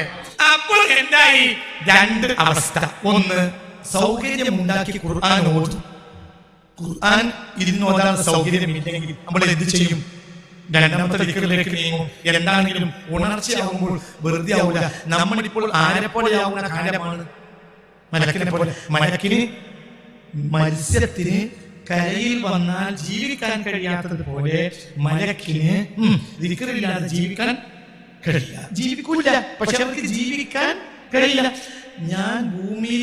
അപ്പോൾ എന്തായി? 2 അവസ്ഥ. ഒന്ന്, സൗകര്യം ഉണ്ടാക്കി ഖുർആൻ ഓതും. ഖുർആൻ ഇരുന്ന് ഓതാൻ സൗകര്യമില്ലെങ്കിൽ നമ്മൾ എന്ത് ചെയ്യും? 2ാമത്തെ ദിക്റിലേക്ക് നീങ്ങും. എന്താണെങ്കിലും ഉണർച്ചയാകുമ്പോൾ വെറുതെ ആവില്ല. നമ്മളിപ്പോൾ ആരെപ്പോലെയാവുന്ന കാലമാണ്? മലക്കിനെ പോലെ. മലക്കിന് മത്സ്യത്തിന് കരയിൽ വന്നാൽ ജീവിക്കാൻ കഴിയാത്തതുപോലെ മലക്കിന് ദിക്റില്ലാതെ ജീവിക്കാൻ കഴിയില്ല, ജീവിക്കൂല. പക്ഷെ അവർക്ക് ജീവിക്കാൻ കഴിയില്ല. ഞാൻ ഭൂമിയിൽ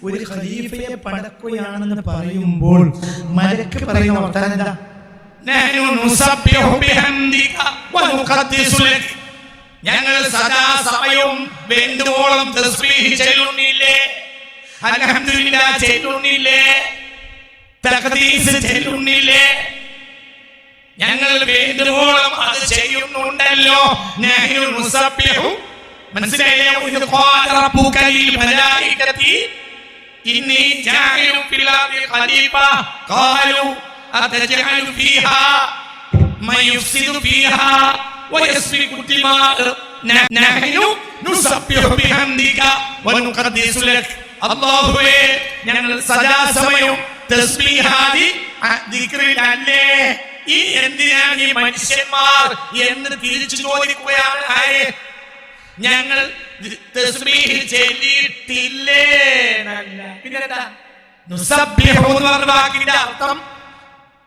ഒരു ഖലീഫയെ പടക്കുകയാണെന്ന് പറയുമ്പോൾ മലക്ക് പറയുന്ന വർത്താനം എന്താ? ഞങ്ങൾ സദാസമയവും വേണ്ടുവോളം തസ്ബീഹ് ചൊല്ലുന്നില്ലേ, അൽഹംദുലില്ലാഹ് ചൊല്ലുന്നില്ലേ, തഖ്ദീസ് ചൊല്ലുന്നില്ലേ, ഞങ്ങൾ വേണ്ടുവോളം അത് ചെയ്യുന്നുണ്ടല്ലോ. നഹ്നു നുസബ്ബിഹു, മനസ്സിലായോ? ഇത് ഖാല റബ്ബുക ലിൽ മലായികതി ഇന്നി ജാഇലു ഫിൽ അർദി ഖലീഫ ഖാലു അതജഅലു ഫീഹാ മൻ യുഫ്സിദു ഫീഹാ വയസ്ഫികു ദിമാഅ നഹ്നു നുസബ്ബിഹു ബിഹംദിക വനുഖദ്ദിസു ലക്. അല്ലാഹുവേ, ഞങ്ങൾ സദാസമയവും തസ്ബീഹാദി ദിക്റിലല്ലേ, ഈ എന്തിനാണ് ഈ മനുഷ്യന്മാർ എന്ന് തിരിച്ചു ചോദിക്കുകയാണ്. ആരെ? ഞങ്ങൾ തസ്ബീഹ് ചൊല്ലിയിട്ടില്ലേ എന്നല്ല, പിന്നെന്താ? നുസബ്ബിഹു എന്ന് പറഞ്ഞ വാക്കിന്റെ അർത്ഥം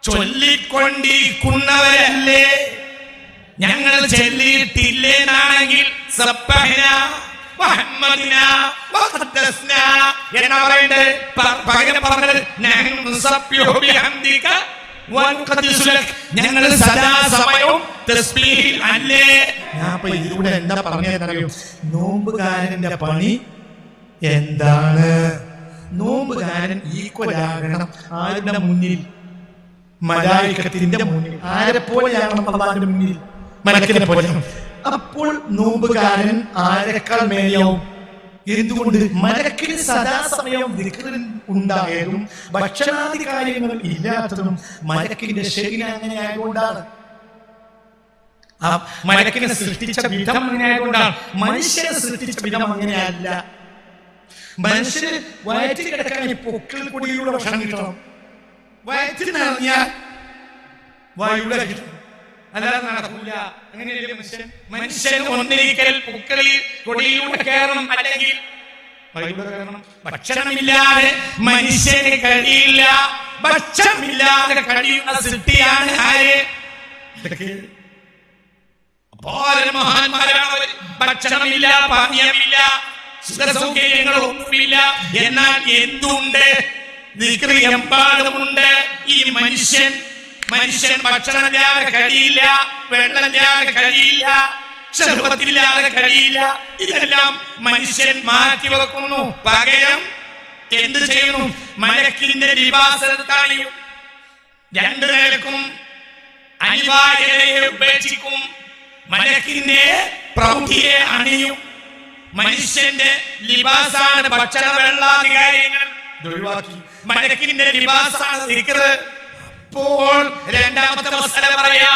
ചൊല്ലിക്കൊണ്ടിരിക്കുന്നവരല്ലേ. ഞങ്ങൾ ചൊല്ലിയിട്ടില്ലേ എന്നാണെങ്കിൽ സബ്ബഹ്ന വഹമ്മദ്ന വഖദ്ദസ്ന എന്നാ പറയണ്ടേ? പകരം പറഞ്ഞത് നഹ്നു നുസബ്ബിഹു ബിഹംദിക വനുഖദ്ദിസു ലക്, ഞങ്ങൾ സദാസമയവും തസ്ബീഹിൽ അല്ലേ. ഞാൻ ഇപ്പൊ ഇതിലൂടെ എന്താ പറഞ്ഞതെന്നറിയോ? നോമ്പുകാരന്റെ പണി എന്താണ്? നോമ്പുകാരൻ ഈക്വൽ ആകണം ആരുടെ മുന്നിൽ? മലായികത്തിന്റെ മുന്നിൽ. ആരെ പോലെയാകണം? അല്ലാഹുവിന്റെ മുന്നിൽ മലക്കിനെ പോലെയാകണം. അപ്പോൾ നോമ്പുകാരൻ ആരെക്കാൾ മേലെയാവും? എന്തുകൊണ്ട്? മലക്കിന് സദാസമയം ദിക്റിൽ ഉണ്ടായതും ഭക്ഷണാദി കാര്യങ്ങൾ ഇല്ലാത്തതും മലക്കിന്റെ ശരീരം അങ്ങനെ ആയതുകൊണ്ടാണ്. ആ മലക്കിനെ സൃഷ്ടിച്ച വിധം അങ്ങനെ ആയതുകൊണ്ടാണ്. മനുഷ്യനെ സൃഷ്ടിച്ച വിധം അങ്ങനെയല്ല. മനുഷ്യന് വയറ്റിൽ കിടക്കാൻ പൊക്കിൾ കൂടിയുള്ള ഭക്ഷണം കിട്ടണം. വയറ്റിനറിഞ്ഞാൽ വായുടെ കിട്ടണം, അല്ലാതെ നടക്കൂല. അങ്ങനെയല്ലേ മനുഷ്യൻ? മനുഷ്യൻ ഒന്നിരിക്കൽ പൊക്കളിൽ കൊടിയിലൂടെ കയറണം, അല്ലെങ്കിൽ വായുടെ കയറണം. ഭക്ഷണമില്ലാതെ മനുഷ്യന് കഴിയില്ല. ഭക്ഷണമില്ലാതെ കഴിയുന്ന സൃഷ്ടിയാണ് ആര്? മഹാന്മാരാണ്. ഭക്ഷണമില്ല, പാനീയമില്ല, സുഖസൗകര്യങ്ങളൊന്നുമില്ല, എന്നാൽ എന്തുണ്ട്? എമ്പാടുമുണ്ട്. ഈ മനുഷ്യൻ ഭക്ഷണമില്ലാതെ കഴിയില്ല, വെള്ളമില്ലാതെ കഴിയില്ല, ക്ഷർവത്തില്ലാതെ കഴിയില്ല. ഇതെല്ലാം മനുഷ്യൻ മാറ്റി വെക്കുന്നു. പകരം എന്ത് ചെയ്യുന്നു? മലക്കിന്റെ ലിബാസ് കാണിയും. രണ്ടു നേരക്കും അനിവാര്യതയെ ഉപേക്ഷിക്കും. മലക്കിന്റെ പ്രൗഢിയെ അണിയും. മനുഷ്യന്റെ ലിബാസാണ് ഭക്ഷണ വെള്ളാദി കാര്യങ്ങൾ ഒഴിവാക്കി. മലക്കിന്റെ ലിബാസാണ് ദിക്ർ. അപ്പോൾ രണ്ടാമത്തെ മസല പറയാ,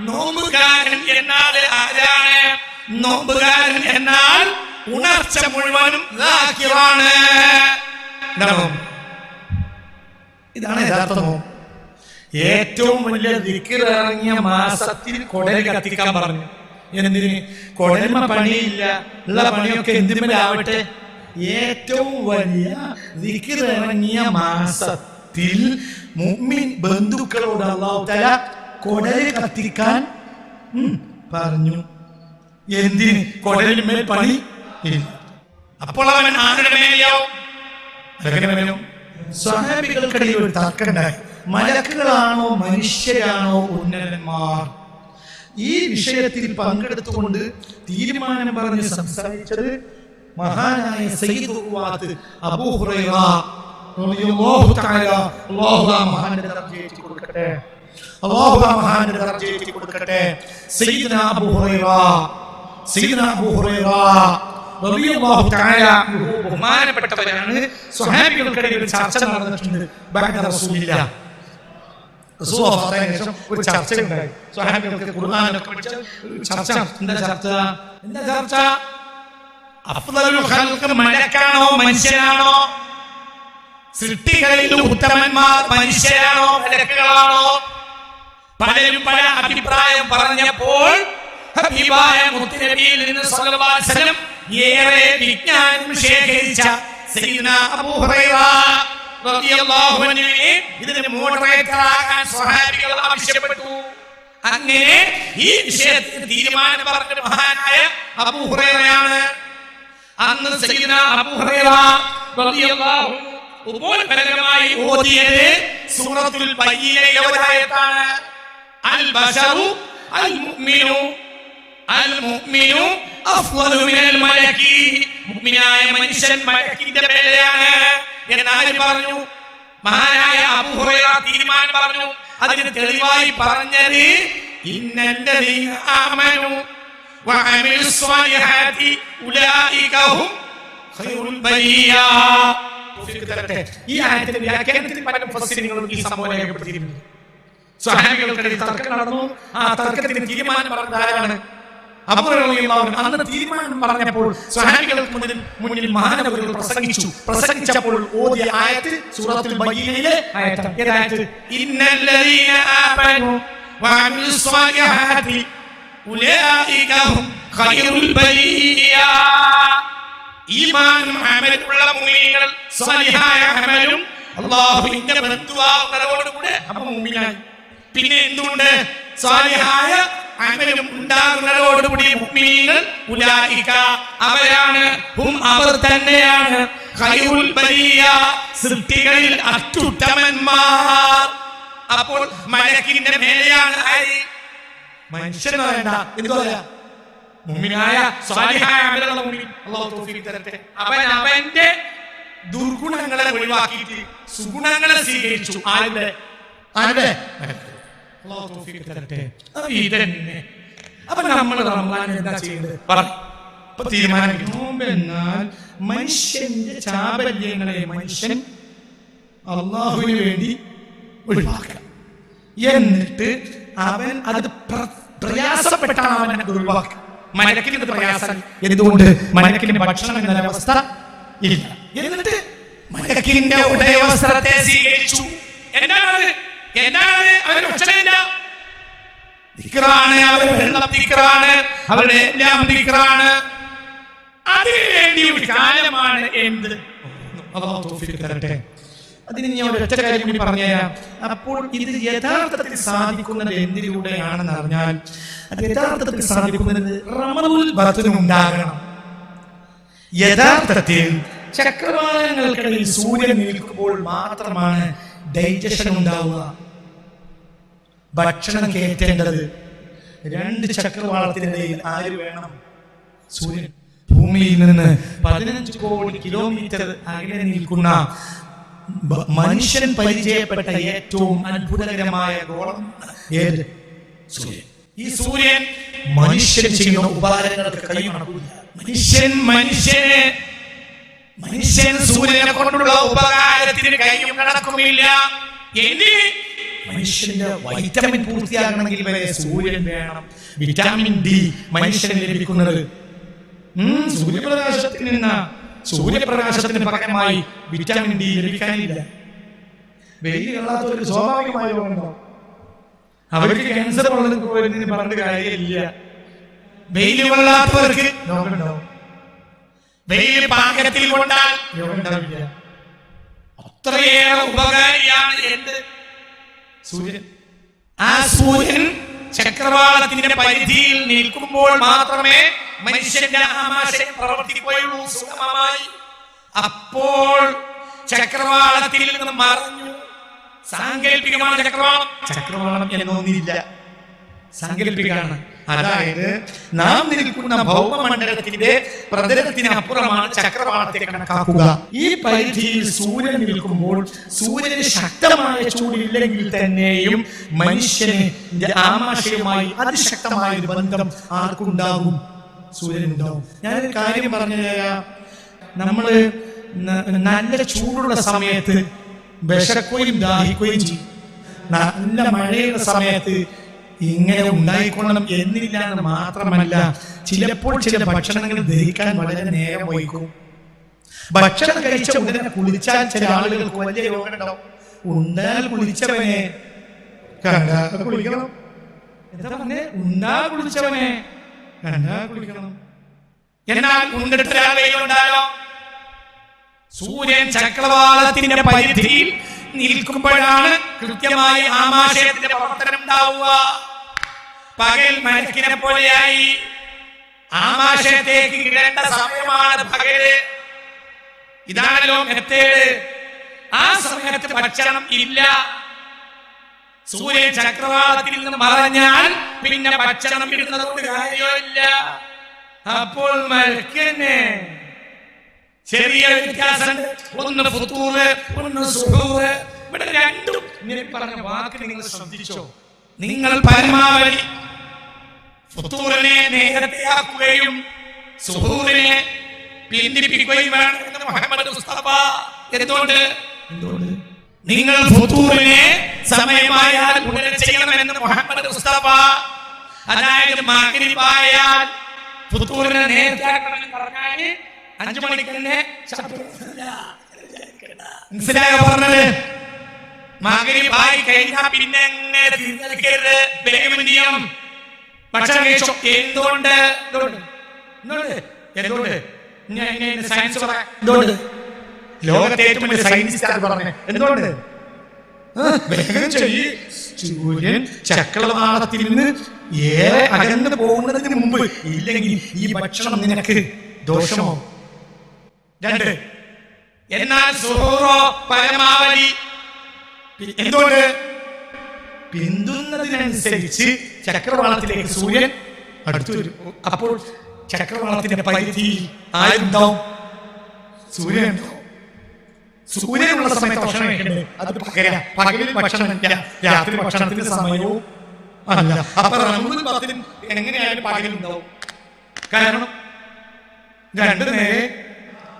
നോമ്പുകാരൻ എന്നാൽ ആരാണ്? നോമ്പുകാരൻ എന്നാൽ ഉണർച്ച മുഴുവനും ദാക്കിറാണ്. ഇതാണ് യഥാർത്ഥ നോമ്പ്. ഏറ്റവും വലിയ ദിക്ർ ഇറങ്ങിയ മാസത്തിൽ കൊടൽ കത്തിക്കാൻ പറഞ്ഞു. എന്തിന്? കൊടൽമ പണിയില്ല, ഉള്ള പണിയൊക്കെ എന്തിനാവട്ടെ. ഏറ്റവും വലിയ ദിക്ർ ഇറങ്ങിയ മാസത്തിൽ മുഅ്മിൻ ബന്ധുക്കളോട് അല്ലാഹു തആല കൊടൽ കത്തിക്കാൻ പറഞ്ഞു. എന്തിന്? കൊടലിന്മേൽ പണി ഇല്ല. അപ്പോൾ അവൻ ആരുടെ മേലെയാവും? സ്വഹാബികൾക്കിടയിൽ ഒരു തർക്കമുണ്ടായി. മലക്കുകളാണോ മനുഷ്യരാണോ ഉന്നതന്മാർ? ഈ വിഷയത്തിൽ പങ്കെടുത്തുകൊണ്ട് തീരുമാനം പറഞ്ഞ് സംസാരിച്ചത് മഹാനായ സയ്യിദ് റുവാത്ത് അബൂ ഹുറൈറ റളിയല്ലാഹു തആല. അല്ലാഹു ആ മഹാന്റെ ദർജയേറ്റി കൊടുക്കട്ടെ, അല്ലാഹു ആ മഹാന്റെ ദർജയേറ്റി കൊടുക്കട്ടെ. സയ്യിദുനാ അബൂ ഹുറൈറ റളിയല്ലാഹു തആല ബഹുമാനപ്പെട്ടവരാണ്. സ്വഹാബികൾക്കിടയിൽ ഒരു ചർച്ച നടന്നിട്ടുണ്ട്. ബഅദ റസൂലില്ലാഹ്, ഒരു ചർച്ചയുണ്ടായി. സ്വഹാബികൾക്ക് ഖുർആനൊക്കെ പഠിച്ച ചർച്ച. എന്താ ചർച്ച? അഫ്ളലുൽ ഖൽഖ് മലക്കാണോ മനുഷ്യനാണോ? സൃഷ്ടികളിൽ ഉത്തമന്മാർ മനുഷ്യരാണോ മലക്കുകളാണോ? പലരും പല അഭിപ്രായം പറഞ്ഞപ്പോൾ ഹബീബായ മുത്തുനബിയിൽ നിന്ന് സ്വല്ലല്ലാഹു അലൈഹി വസല്ലം ഏറെ വിജ്ഞാനം ശേഖരിച്ച സയ്യിദുനാ അബൂ ഹുറൈറ റളിയല്ലാഹു അൻഹുവിനെ ഇതിന് മോഡറേറ്റർ ആകാൻ സ്വഹാബികൾ ആവശ്യപ്പെട്ടു. അങ്ങനെ ഈ വിഷയത്തിൽ തീരുമാനം പറഞ്ഞ മഹാനായ അബൂ ഹുറൈറയാണ്. അന്ന് സയ്യിദുനാ അബൂ ഹുറൈറ റളിയല്ലാഹു ഉപോത്ഫലകമായി ഓതിയത് സൂറത്തുൽ ബയ്യിനയിലെ ഒരു ആയത്താണ്. അൽ ബശറു അൽ മുഅ്മിനു അഫ്ളലു മിനൽ മലക്കി. മുഅ്മിനായ മനുഷ്യൻ മലക്കിന്റെ മേലെയാണ് എന്നാര് പറഞ്ഞു? മഹാനായ അബൂ ഹുറൈറ തീരുമാനം പറഞ്ഞു. അതിന് തെളിവായി പറഞ്ഞത് ഇന്നല്ലദീന ആമനു വഅമിലുസ് സ്വാലിഹാത്തി ഉലൈക ഹും ഖൈറുൽ ബരിയ. ഈ ആയത്തിന്റെ വ്യാഖ്യാനത്തിൽ പല മുഫസ്സിറുകളും ഈ സംഭവം രേഖപ്പെടുത്തിയിട്ടുണ്ട്. സ്വഹാബികൾക്കിടയിൽ തർക്കം നടന്നു. ആ തർക്കത്തിന് തീരുമാനം പറഞ്ഞത് ആരാണ്? അബൂ ഹുറൈറ റളിയല്ലാഹു അൻഹു. അന്ന് തീരുമാനം പറഞ്ഞപ്പോൾ സ്വഹാബികൾക്ക് മുന്നിൽ മഹാനവറുകൾ പ്രസംഗിച്ചപ്പോൾ ഓതിയ ആയത്ത് സൂറത്തുൽ ബയ്യിനയിലെ ആയത്താണ്. ഏതായത്? ഇന്നല്ലദീന ആമനു വഅമിലുസ് സ്വാലിഹാത്തി ഉലൈക ഹും ഖൈറുൽ ബരിയ. ഈമാനും അമലുള്ള മുഅ്മിനീങ്ങൾ സ്വാലിഹായ അമലും അല്ലാഹുവിന്റെ ബന്ധുവാകുന്നതോടുകൂടെ അപ്പോൾ മുഅ്മിനായി. പിന്നെ എന്തുകൊണ്ട്? സ്വാലിഹായ അമലും ഉണ്ടാകുന്നതോടുകൂടി മുഅ്മിനീങ്ങൾ ഉലൈക അവരാണ്, ഹും അവർ തന്നെയാണ്, ഖൈറുൽ ബരിയ സൃഷ്ടികളിൽ അത്യുത്തമന്മാർ. അപ്പോൾ മലക്കിന്റെ മേലെയാണ് ആര്? മനുഷ്യൻ പറയണ്ട, എന്തു പറയാ? മുഅ്മിനായ സ്വാലിഹായ അമലുള്ള മുഅ്മിൻ. അല്ലാഹു തൗഫീഖ് തരട്ടെ. അവന്റെ ദുർഗുണങ്ങളെ ഒഴിവാക്കിയിട്ട് സുഗുണങ്ങളെ സ്വീകരിച്ചു. ആരുടെ? അല്ലാഹു തൗഫീഖ് തരട്ടെ. ഇതന്നെ. അപ്പൊ നമ്മൾ റമളാൻ എന്താ ചെയ്യുന്നത്? അപ്പൊ തീരുമാനിക്കുന്നു. എന്നാൽ മനുഷ്യന്റെ ചാബല്യങ്ങളെ മനുഷ്യൻ അല്ലാഹുവിന് വേണ്ടി ഒഴിവാക്കണം. എന്നിട്ട് അവൻ അത് പ്രയാസപ്പെട്ടാണ് അവൻ അത് ഒഴിവാക്കുക. മലക്കിന് പ്രയാസം. എന്തുകൊണ്ട്? മലക്കിന് ഭക്ഷണം എന്ന അവസ്ഥ ഇല്ല. എന്നിട്ട് മലക്കിന്റെ ഉടയവസ്ത്രത്തെ സ്വീകരിച്ചു. എന്താണ് അവരുടെ ഭക്ഷണമില്ല. ദിക്റാണ്, അവരുടെ വെള്ളം ദിക്റാണ്, അവരുടെ എല്ലാം ദിക്റാണ്. അതിനുവേണ്ടി ഒരു കാലമാണ് എന്ത്? അല്ലാഹു തൗഫീഖ് തരട്ടെ. അതിന് ഞാൻ ഒരൊറ്റ കാര്യം കൂടി പറഞ്ഞുതരാം. അപ്പോൾ ഇത് യഥാർത്ഥത്തിൽ സാധിക്കുന്നത് എന്തിലൂടെയാണെന്ന് അറിഞ്ഞാൽ അത് യഥാർത്ഥത്തിൽ സാധിക്കുന്നത് റമദുൽ ബത്നുണ്ടാകണം. യഥാർത്ഥത്തിൽ ചക്രവാളങ്ങൾക്കിടയിൽ സൂര്യൻ നിൽക്കുമ്പോൾ മാത്രമാണ് ഡൈജഷൻ ഉണ്ടാവുക. ഭക്ഷണം കയറ്റേണ്ടത് 2 ചക്രവാളത്തിനിടയിൽ ആര് വേണം? സൂര്യൻ. ഭൂമിയിൽ നിന്ന് 15 കോടി കിലോമീറ്റർ അകലെ നിൽക്കുന്ന മനുഷ്യൻ പരിചയപ്പെട്ട ഏറ്റവും അത്ഭുതകരമായ ഗോളം ഏത്? സൂര്യൻ. ഈ സൂര്യൻ മനുഷ്യൻ ചെയ്യുന്ന ഉപകാരങ്ങൾക്ക് കൈ നടക്കില്ല. മനുഷ്യൻ സൂര്യനെ കൊണ്ടുള്ള ഉപകാരത്തിന് കൈയും കണക്കുമില്ല. മനുഷ്യന്റെ വൈറ്റമിൻ പൂർത്തിയാകണമെങ്കിൽ വരെ സൂര്യൻ വേണം. വിറ്റാമിൻ ഡി മനുഷ്യന് ലഭിക്കുന്നത് സൂര്യപ്രകാശത്തിൽ നിന്നാ. സൂര്യപ്രകാശത്തിന് പകരമായി വിറ്റാമിൻ ഡി ലഭിക്കാനില്ല. വെയിൽ കൊള്ളാത്തവർക്ക് സ്വാഭാവികമായ രോഗമുണ്ടാവും. അവർക്ക് ക്യാൻസർ പറഞ്ഞിട്ട് കാര്യമില്ല. വെയിൽ കൊള്ളാത്തവർക്ക് രോഗമുണ്ടാവും. വെയിൽ പാകത്തിൽ കൊണ്ടാൽ രോഗം ഉണ്ടാവില്ല. അത്രയേറെ ഉപകാരിയാണ് എന്ത്? സൂര്യൻ. ആ സൂര്യൻ ചക്രവാളത്തിന്റെ പരിധിയിൽ നിൽക്കുമ്പോൾ മാത്രമേ മനുഷ്യന്റെ ആമാശയം പ്രവർത്തിക്കുകയുള്ളൂ സുഗമമായി. അപ്പോൾ ചക്രവാളത്തിൽ നിന്ന് മറഞ്ഞു. സാങ്കല്പികമാണ് ചക്രവാളം എന്നൊന്നില്ല, സാങ്കല്പികമാണ്. അതായത് നാം നിൽക്കുന്ന ഭൗമമണ്ഡലത്തിന്റെ പ്രതലത്തിന് അപ്പുറമാണ് ചക്രവാളത്തെ കണക്കാക്കുക. ഈ പരിധിയിൽ സൂര്യൻ നിൽക്കുമ്പോൾ സൂര്യന് ശക്തമായ ചൂടില്ലെങ്കിൽ തന്നെയും മനുഷ്യന് ആമാശയവുമായി അതിശക്തമായ ഒരു ബന്ധം ആർക്കുണ്ടാകും? സൂര്യനുണ്ടാവും. ഞാനൊരു കാര്യം പറഞ്ഞു തരാം. നമ്മള് നല്ല ചൂടുള്ള സമയത്ത് വിശക്കുകയും ദാഹിക്കുകയും ചെയ്യും. നല്ല മഴയുള്ള സമയത്ത് ഇങ്ങനെ ഉണ്ടായിക്കൊള്ളണം എന്നില്ല എന്ന് മാത്രമല്ല, ചിലപ്പോൾ ചില ഭക്ഷണങ്ങൾ ദഹിക്കാൻ വളരെ നേരം വൈകും. ഭക്ഷണം കഴിച്ച ഉടനെ കുളിച്ചാൽ ചില ആളുകൾക്ക് വലിയ രോഗം ഉണ്ടാവും. ഉണ്ടാൽ കുളിച്ചവനെ കുളിക്കണം. എന്താ പറഞ്ഞേ? ഉണ്ടാ കുളിച്ചവനെ കണ്ടാ കുളിക്കണം. എന്നാൽ ഉണ്ടിട്ടാലോ സൂര്യൻ ചക്രവാളത്തിന്റെ പരിധിയിൽ നിൽക്കുമ്പോഴാണ് കൃത്യമായി ആമാശയത്തിന്റെ പ്രവർത്തനം ഉണ്ടാവുക. പകൽ മരക്കിനെ പോലെയായി ആമാശയത്തേക്ക് ഇടേണ്ട സമയമാണ് പകല്. ഇതാണല്ലോ മെത്തേഡ്. ആ സമയത്ത് ഭക്ഷണം ഇല്ല. സൂര്യൻ ചക്രവാളത്തിൽ നിന്ന് മറഞ്ഞാൽ പിന്നെ ഭക്ഷണം ഇടുന്നത് കൊണ്ട് കാര്യമില്ല. അപ്പോൾ മരക്കന്നെ ചെറിയ വ്യത്യാസമുണ്ട്. ഒന്ന് ഫുത്തൂറ്, ഒന്ന് സുഹൂറ്. ഇവിടെ രണ്ടും ഇങ്ങനെ പറഞ്ഞ വാക്ക് നിങ്ങൾ ശ്രദ്ധിച്ചോ? നിങ്ങൾ പരമാവധി ഫുത്തൂറിനെ നേരത്തെയാക്കുകയും സുഹൂറിനെ പിന്തിരിപ്പിക്കുകയും വേണം എന്ന് മുഹമ്മദ് മുസ്തഫ. എന്തുകൊണ്ട്? നിങ്ങൾ ഫുത്തൂറിനെ സമയമായാൽ ഉടനെ ചെയ്യണമെന്ന് മുഹമ്മദ് മുസ്തഫ. അതായത് മഗ്‌രിബായാൽ ഫുത്തൂറിനെ നേരത്തെ ആക്കണമെന്ന് പറഞ്ഞാൽ 5 മണിക്ക് തന്നെ മനസ്സിലായോ പറഞ്ഞത്? മഗ്‌രിബായി കഴിഞ്ഞാൽ പിന്നെ എങ്ങനെ തിരിഞ്ഞെടുക്കരുത്, വേഗം ചെയ്യണം. ഭക്ഷണം കഴിച്ചോ? എന്തുകൊണ്ട്? സയൻസ് പറയാം. എന്തുകൊണ്ട്? ലോകത്തെ ഏറ്റവും വലിയ സയന്റിസ്റ്റ് പറഞ്ഞേ എന്തുകൊണ്ട്? വേഗം ചെയ്യ്. സൂര്യൻ ചക്രവാളത്തിൽ നിന്ന് ഏറെ അകന്ന് പോകുന്നതിന് മുമ്പ്, ഇല്ലെങ്കിൽ ഈ ഭക്ഷണം നിനക്ക് ദോഷമോ. 2. എന്നാൽ സുഹൂറോ പരമാവധി. എന്തുകൊണ്ട്? പിന്തുന്നതിനനുസരിച്ച് ചക്രവാളത്തിലേക്ക് സൂര്യൻ അടുത്തു വരും. അപ്പോൾ ചക്രവാളത്തിന്റെ പരിധിയിൽ ആരുണ്ടാവും? സൂര്യൻ ഉണ്ടാവും. സൂര്യനുള്ള സമയത്ത് ഭക്ഷണം കഴിക്കണ്ടേ? അത് പകലിൽ ഭക്ഷണം രാത്രി ഭക്ഷണത്തിന്റെ സമയവും അല്ല. അപ്പൊ റമദാൻ 10 എങ്ങനെയായാലും പകലുണ്ടാവും. കാരണം 2 നേരെ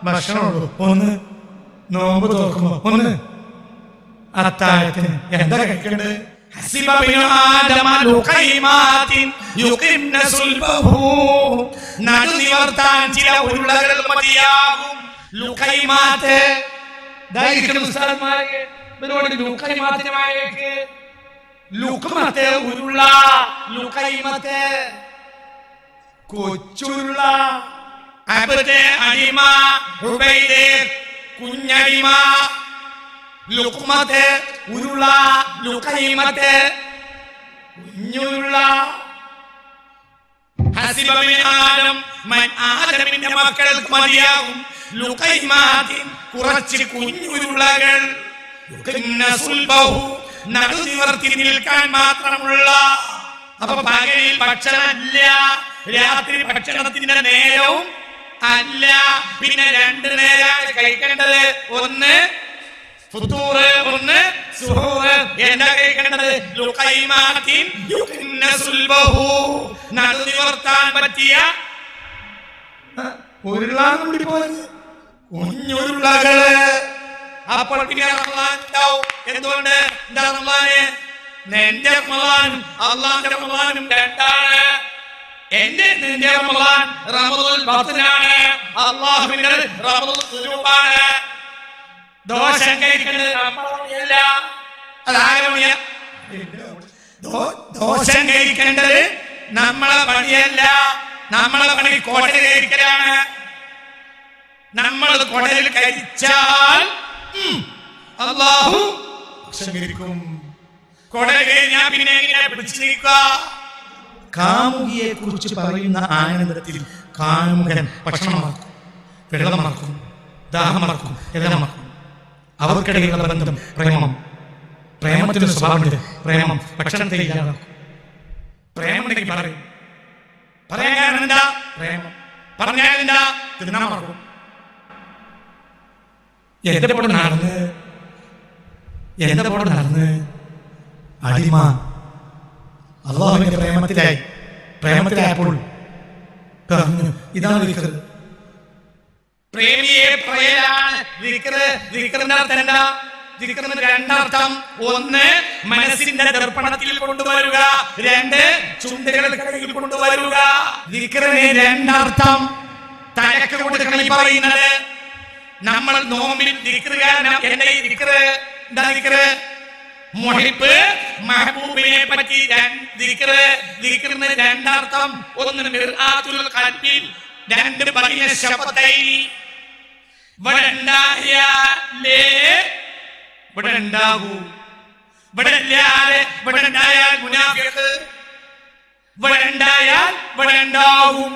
ഭക്ഷണമുള്ളൂ. ഒന്ന് നോമ്പ് തുറക്കുമ്പോ, ഒന്ന് അത്താഴത്തിന്. എന്താ കഴിക്കേണ്ടത്? നടുനിവർത്താൻ ചില ഉരുളകൾ മതിയാകും. ലുഖൈമാത്ത് ഉരുള, ലുഖൈമത്ത് കൊച്ചുരുള, അടിമ, കുഞ്ഞടിമ, ലുഖ്മത്ത് ഉരുള, ലുഖൈമത്ത് കുഞ്ഞുരുള. ആദമിന്റെ മക്കൾക്ക് മതിയാകും ലുഖൈമാത്തിൻ കുറച്ച് കുഞ്ഞുരുളകൾ. നടുനിവർത്തി നിൽക്കാൻ മാത്രമുള്ള. അപ്പൊ പകലിൽ ഭക്ഷണമില്ല, രാത്രി ഭക്ഷണത്തിന്റെ നേരവും അല്ല. പിന്നെ 2 നേരമാണ് കഴിക്കേണ്ടത്. ഒന്ന് ഫുത്തൂറ്, ഒന്ന് സുഹൂറ്. എന്താ കഴിക്കേണ്ടത്? ലുഖൈമാത്തിൻ യുഖിന്ന സുൽബഹു. നടുനിവർത്താൻ പറ്റിയ ഉരുളാന്ന് കൂടി പോയത് കുഞ്ഞുരുളകള്. അപ്പോൾ പിന്നെ റമളാൻ ഉണ്ടാവും. എന്തുകൊണ്ട്? എന്താ റമളാന്? എന്റെ റമളാനും അള്ളാന്റെ റമളാനും 2ആണ്. നിന്റെ റമളാൻ റമദുൽ ബത്നാണ്, അള്ളാഹുവിന്റെ റമദുൽ ഖുലൂബാണ്. ദോഷം കഴിക്കുന്നത് നമ്മളല്ല, അതാരമണിയ. ദോഷം കഴിക്കേണ്ടത് നമ്മളെ പണിയല്ല. നമ്മളെ പണി കോടതി കഴിക്കലാണ്. നമ്മൾ കൊടലിൽ കഴിച്ചാൽ അല്ലാഹു ക്ഷമിക്കും. കൊടൽ കഴിഞ്ഞാൽ പിന്നെ എങ്ങനെ പിടിച്ചു നിൽക്കുക? കാമുകിയെ കുറിച്ച് പറയുന്ന ആനന്ദത്തിൽ കാമുകൻ ഭക്ഷണം മറക്കും, വെള്ളം മറക്കും, ദാഹം മറക്കും, എല്ലാം മറക്കും. അവർക്കിടയിലുള്ള ബന്ധം പ്രേമം. പ്രേമത്തിന് സ്വഭാവമുണ്ട്. പ്രേമം ഭക്ഷണത്തെ ഇല്ലാതാക്കും. പ്രേമുണ്ടെങ്കിൽ പറയും. പറയാൻ കാരണം എന്താ? പ്രേമം. പറഞ്ഞാൽ എന്താ? തിന്നാൻ മറക്കും. എന്തപ്പോൾ നടന്ന് അടിമ അള്ളാഹുവിന്റെ പ്രേമത്തിലായപ്പോൾ ഇതാണ് ദിക്ർ. പ്രേമിയെ പറയലാണ് ദിക്ർ. ദിക്റിന്റെ അർത്ഥം എന്താ? ദിക്റിന് 2 അർത്ഥം. 1 മനസ്സിന്റെ ദർപ്പണത്തിൽ കൊണ്ടുവരിക, 2 ചുണ്ടുകൾക്കിടയിൽ കൊണ്ടുവരിക. ദിക്റിന് 2 അർത്ഥം. തലക്ക് കൊടുക്കണം ഈ പറയുന്നത്. നമ്മൾ നോമ്പിൽ ദിക്ർ കാരണം എന്റെ ഈ ദിക്ർ എന്താ? ദിക്ർ മുഹിബ് മെഹബൂബിനെ പറ്റി ദിക്റിന് 2 അർത്ഥം. 1 മിർആത്തുൽ ഖൽബിൽ, 2 ബൈന ശഫതൈനി. ഇവിടെ ഉണ്ടായാലേ ഇവിടെ ഉണ്ടാകൂ. ഇവിടെ ഇല്ലാതെ ഇവിടെ ഉണ്ടായാൽ മുനാഫിഖ്. ഇവിടെ ഉണ്ടായാൽ ഇവിടെ ഉണ്ടാകും.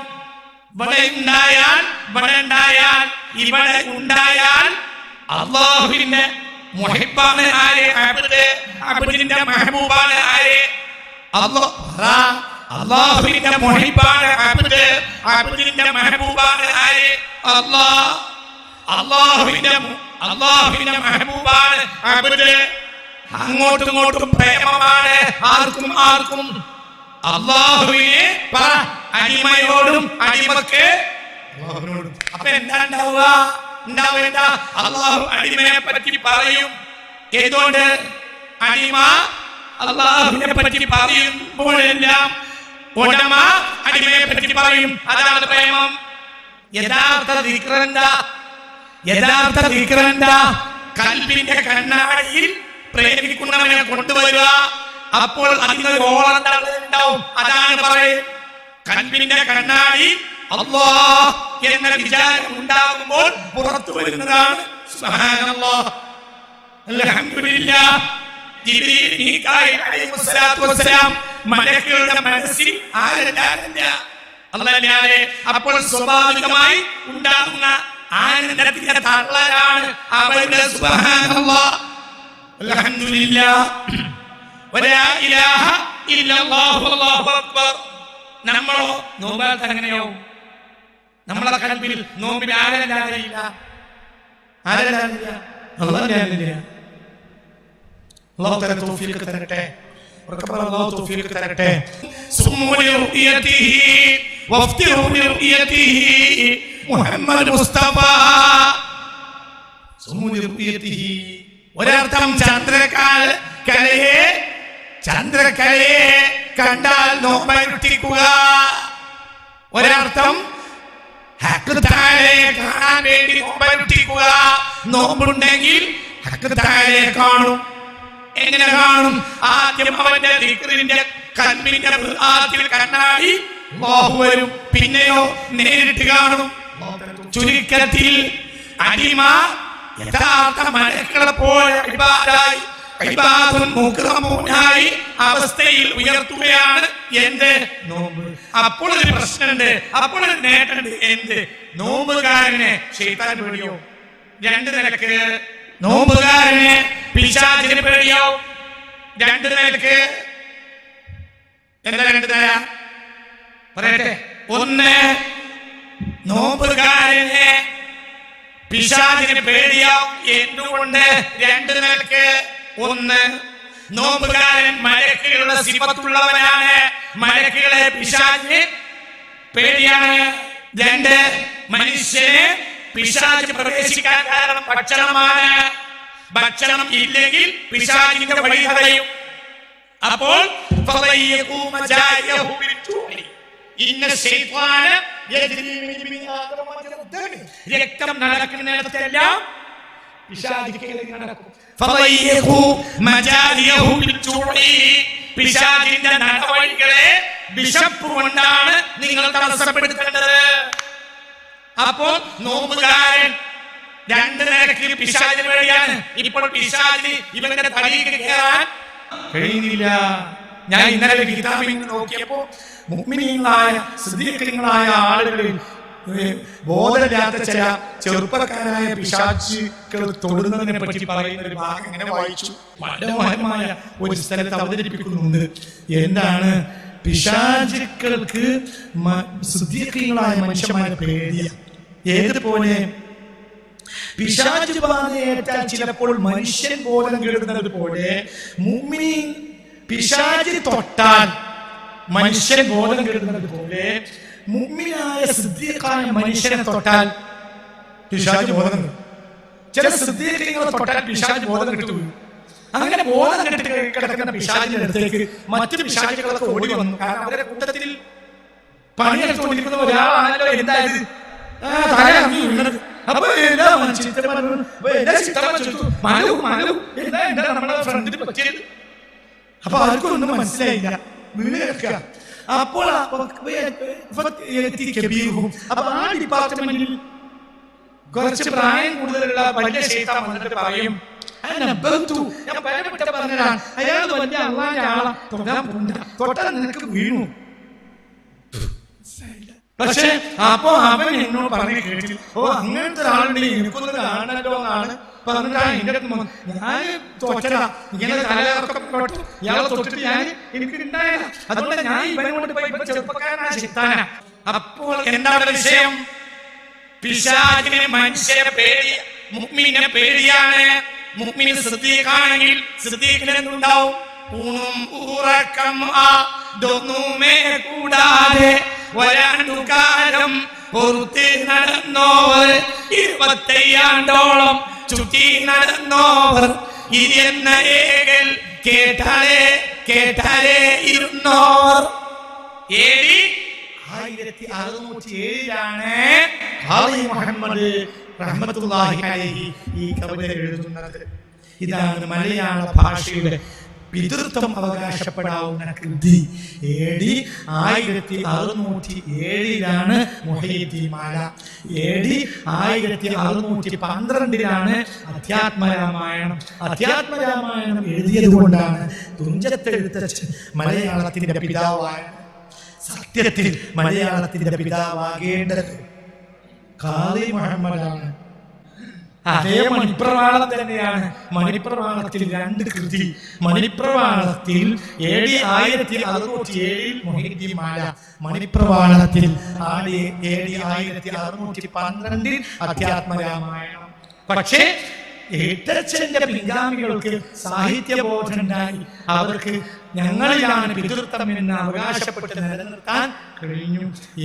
ഇവിടെ ഉണ്ടായാൽ ഇവിടെ ഉണ്ടായാൽ ഇവിടെ ഉണ്ടായാൽ അല്ലാഹുവിന്റെ മുഹിബ്ബാണ് ആര്? അബ്ദ്. അബ്ദിന്റെ മെഹബൂബാണ് ആര്? അല്ലാഹുവിന്റെ മുഹിബ്ബാണ് അബ്ദ്. അബ്ദിന്റെ മെഹബൂബാണ് ആര്? അല്ലാഹ്. അല്ലാഹുവിന്റെ മെഹബൂബാണ് അബ്ദ്. അങ്ങോട്ടും ഇങ്ങോട്ടും പ്രേമമാണ് ആർക്കും ആർക്കും. അല്ലാഹുവിനെ പറ, അടിമയോടും അടിമക്ക് അല്ലാഹുവിനോടും. അപ്പൊ എന്താ ഉണ്ടാവേണ്ട? അല്ലാഹു അടിമയെ പറ്റി പറയും. ഏതുകൊണ്ട്? അടിമ അല്ലാഹുവിനെ പറ്റി പറയുമ്പോഴെല്ലാം ഉടമ അടിമയെ പറ്റി പറയും. അതാണ് പ്രേമം. യഥാർത്ഥ ദിക്റെന്താ? കൽബിന്റെ കണ്ണാടിയിൽ പ്രേമിക്കുന്നവനെ കൊണ്ടുവരിക. അപ്പോൾ അതിനൊരു ഓളണ്ടാവും. അതാണ് പറയും. കൽബിന്റെ കണ്ണാടി അല്ലാഹ് എന്ന വിചാരം ഉണ്ടാകുമ്പോൾ പുറത്തു വരുന്നതാണ് സുബ്ഹാനല്ലാഹ്, അൽഹംദുലില്ലാഹ്. ജിബ്രീൽ, മീകായിൽ അലൈഹിസ്സലാത്തു വസ്സലാം മലക്കുകളുടെ മനസ്സിൽ ആരല്ലാതെ അല്ലാഹ്. അപ്പോൾ സ്വാഭാവികമായി ഉണ്ടാകുന്ന ആനന്ദത്തിന്റെ തള്ളലാണ് അവരുടെ സുബ്ഹാനല്ലാഹ്, അൽഹംദുലില്ലാഹ്, വലാ ഇലാഹ ഇല്ലല്ലാഹു അല്ലാഹു അക്ബർ. നമ്മളോ നോമ്പാൽ എങ്ങനെയോ? നമ്മളെ കൽബിൽ നോമ്പിൽ ആരല്ലാതെയില്ല. അല്ലാഹു തആല തൗഫീഖ് തരട്ടെ. അല്ലാഹു തൗഫീഖ് തരട്ടെ. സുമ്മു ലിറുയതിഹി വഫ്തിറു ലിറുയതിഹി മുഹമ്മദ് മുസ്തഫ. സുമ്മു ലിറുയതിഹി ഒരർത്ഥം ചന്ദ്രക്കലയെ കണ്ടാൽ നോമ്പനുഷ്ഠിക്കുക. ഒരർത്ഥം ഹക്ക് താഴെ കാണാൻ വേണ്ടി നോമ്പനുഷ്ഠിക്കുക. നോമ്പുണ്ടെങ്കിൽ ഹക്ക് താഴെ കാണും. എങ്ങനെ കാണും? ആദ്യം അവന്റെ ദിക്റിന്റെ കൽബിന്റെ ആദ്യ കണ്ണാടി അല്ലാഹു വരും. പിന്നെയോ നേരിട്ട് കാണും. ചുരുക്കത്തിൽ അടിമ യഥാർത്ഥ മലക്കുകളെ പോലെ ഇബാദത്തുൻ മുക്റമൂനായി അവസ്ഥയിൽ ഉയർത്തുകയാണ് എന്ത്? നോമ്പ്. അപ്പോൾ ഒരു പ്രശ്നമുണ്ട്, അപ്പോൾ ഒരു നേട്ടമുണ്ട്. എന്ത്? നോമ്പുകാരനെ ശൈത്താൻ പേടിയോ? രണ്ട് നിലക്ക്. നോമ്പുകാരനെ പിശാചിന് പേടിയോ? രണ്ട് നിലക്ക്. എന്താ രണ്ട് നില? പറയട്ടെ. ഒന്ന്, നോമ്പുകാരനെ പിശാചിന് പേടിയാവും. എന്തുകൊണ്ട്? രണ്ട് നിലക്ക്. ഒന്ന്, നോമ്പുകാരൻ മലക്കുകളുടെ സിഫത്തുള്ളവനാണ്. മലക്കുകളെ പിശാചിന് പേടിയാണ്. രണ്ട്, മനുഷ്യന് പിശാച് പ്രവേശിക്കാൻ കാരണം ഭക്ഷണമാണ്. ഭക്ഷണം ഇല്ലെങ്കിൽ പിശാചിന്റെ വഴി തടയും. അപ്പോൾ രക്തം നടക്കുന്നിടത്തെല്ലാം പിശാചിന്റെ നടവഴികളെ വിശപ്പ് കൊണ്ടാണ് നിങ്ങൾ തടസ്സപ്പെടുത്തേണ്ടത്. അപ്പോൾ നോമ്പുകാരൻ രണ്ട് നിലയ്ക്ക് പിശാചിന് വഴിയാണ്. ഇപ്പോൾ പിശാചിന് ഇവന്റെ തടിയിൽ കയറാൻ കഴിയുന്നില്ല. ഞാൻ ഇന്നലെ കിതാബിൽ നോക്കിയപ്പോ മുഅ്മിനീങ്ങളായ സിദ്ദീഖീങ്ങളായ ആളുകളിൽ ബോധമില്ലാത്ത ചില ചെറുപ്പക്കാരായ പിശാചുക്കൾ തൊടുന്നതിനെ പറ്റി പറയുന്ന ഒരു ഭാഗം ഇങ്ങനെ വായിച്ചു. മനോഹരമായ ഒരു സ്ഥലത്ത് അവതരിപ്പിക്കുന്നുണ്ട്. എന്താണ്? പിശാചുക്കൾക്ക് സിദ്ദീഖീങ്ങളായ മനുഷ്യന്മാരെ പേടിയ. ഏതുപോലെ പിശാച് ബാധയേറ്റാൽ ചിലപ്പോൾ മനുഷ്യൻ ബോധം കെടുന്നത് പോലെ മുഅ്മിനീൻ പിശാച് തൊട്ടാൽ മനുഷ്യൻ ബോധം കെടുന്നത് പോലെ മുഅ്മിനായ സിദ്ദീഖായ മനുഷ്യനെ തൊട്ടാൽ പിശാച് ബോധം കെടും. ചില സിദ്ദീഖീങ്ങളെ തൊട്ടാൽ പിശാച് ബോധം കെട്ടു. അങ്ങനെ ബോധം കെട്ടി കിടക്കുന്ന പിശാചിന്റെ അടുത്തേക്ക് മറ്റു പിശാചുകളൊക്കെ ഓടി വന്നു. കാരണം അവരുടെ കൂട്ടത്തിൽ പണിയെടുത്തുകൊണ്ടിരിക്കുന്ന ഒരാളാണല്ലോ എന്തായത് അപ്പൊ എല്ലാ നമ്മളെ ഫ്രണ്ടിൽ പറ്റിയത്. അപ്പൊ ആർക്കും ഒന്നും മനസ്സിലായില്ല. വീട് കേൾക്കുക. അപ്പോൾ അപ്പൊ ആ ഡിപ്പാർട്ട്മെന്റിൽ കുറച്ച് പ്രായം കൂടുതലുള്ള വലിയ ശൈത്താൻ വന്നിട്ട് പറയും, ഞാൻ ഭയപ്പെട്ട് പറഞ്ഞതാണ്, അയാൾ വലിയ അള്ളാന്റെ ആളാ, തൊട്ടാൽ നിനക്ക് വീണു. പക്ഷെ അപ്പൊ അവൻ എന്നോട് പറഞ്ഞു കേട്ടില്ല, ഓ അങ്ങനത്തെ ഒരാളുണ്ടെങ്കിൽ എനിക്കൊന്ന് കാണല്ലോ എന്നാണ് പറഞ്ഞിട്ടാണ് എന്റെ അടുത്ത് ഞാൻ തോറ്റതാ, ഇങ്ങനെ തലകറക്കം ഇയാളെ തൊട്ടിട്ട് ഞാൻ എനിക്ക് ഉണ്ടായില്ല, അതുകൊണ്ട് ഞാൻ ഇവനോട് പോയി ചെറുപ്പക്കാരനാ ശൈത്താനാ. അപ്പോൾ എന്താണ് വിഷയം? പിശാചിനെ മനുഷ്യനെ പേടി, മുഅ്മിനെ പേടിയാണ്. മുഅ്മിൻ സിദ്ദീഖാണെങ്കിൽ സിദ്ദീഖിന് എന്തുണ്ടാവും? ഊണും ഉറക്കം അതൊന്നുമേ കൂടാതെ വരാണ്ടു കാലം പൊറുത്ത് നടന്നോവർ, 25 ആണ്ടോളം ചുറ്റി നടന്നോവർ, ഇതെന്ന ഏകൽ കേട്ടാലേ കേട്ടാലേ ഇരുന്നോർ. 1607 ഖാദി മുഹമ്മദ് റഹ്മത്തുള്ളാഹി അലൈഹി ഈ കവിത എഴുതുന്നത്. ഇതാണ് മലയാള ഭാഷയുടെ പിതൃത്വം അവകാശപ്പെടാവുന്ന കൃതി. AD 1607 മുഹയ്യിദ്ദീൻ മാല. AD 1612 അധ്യാത്മരാമായണം. അധ്യാത്മരാമായണം എഴുതിയത് കൊണ്ടാണ് തുഞ്ചത്തെഴുത്തച്ഛൻ മലയാളത്തിന്റെ പിതാവായ. സത്യത്തിൽ മലയാളത്തിന്റെ പിതാവാകേണ്ടത് ഖാദി മുഹമ്മദാണ്. അതേ മണിപ്രവാളം തന്നെയാണ്. മണിപ്രവാളത്തിൽ 2 കൃതി. മണിപ്രവാളത്തിൽ AD 1607 മുഹയ്യിദ്ദീൻ മാല, മണിപ്രവാളത്തിൽ AD 1612 അധ്യാത്മരാമായണം. പക്ഷേ എഴുത്തച്ഛന്റെ പിൻഗാമികൾക്ക് സാഹിത്യബോധമുണ്ടായി. അവർക്ക് ഞങ്ങളിലാണ് പിതൃത്വം എന്ന് അവകാശപ്പെട്ട് നിലനിർത്താൻ കഴിഞ്ഞു.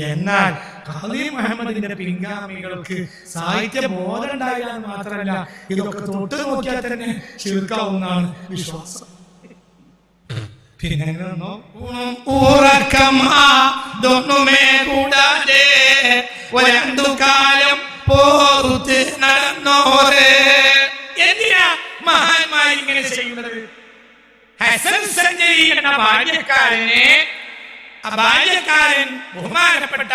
എന്നാൽ ഖാദി മുഹമ്മദിന്റെ പിൻഗാമികൾക്ക് സാഹിത്യബോധം ഉണ്ടായാൽ മാത്രമല്ല, ഇതൊക്കെ തൊട്ട് നോക്കിയാൽ തന്നെ ശിർക്കാവുന്നതാണ് വിശ്വാസം. പിന്നെ ഉറക്കം അതൊന്നുമേ കൂടാതെ വരണ്ടു കാലം പോറുത്ത് നടന്നോരേ. എന്തിനാ മഹാന്മാർ ഇങ്ങനെ ചെയ്യുന്നത്? ഹസൻ സഞ്ജരി എന്ന ബാല്യക്കാരൻ ബഹുമാനപ്പെട്ട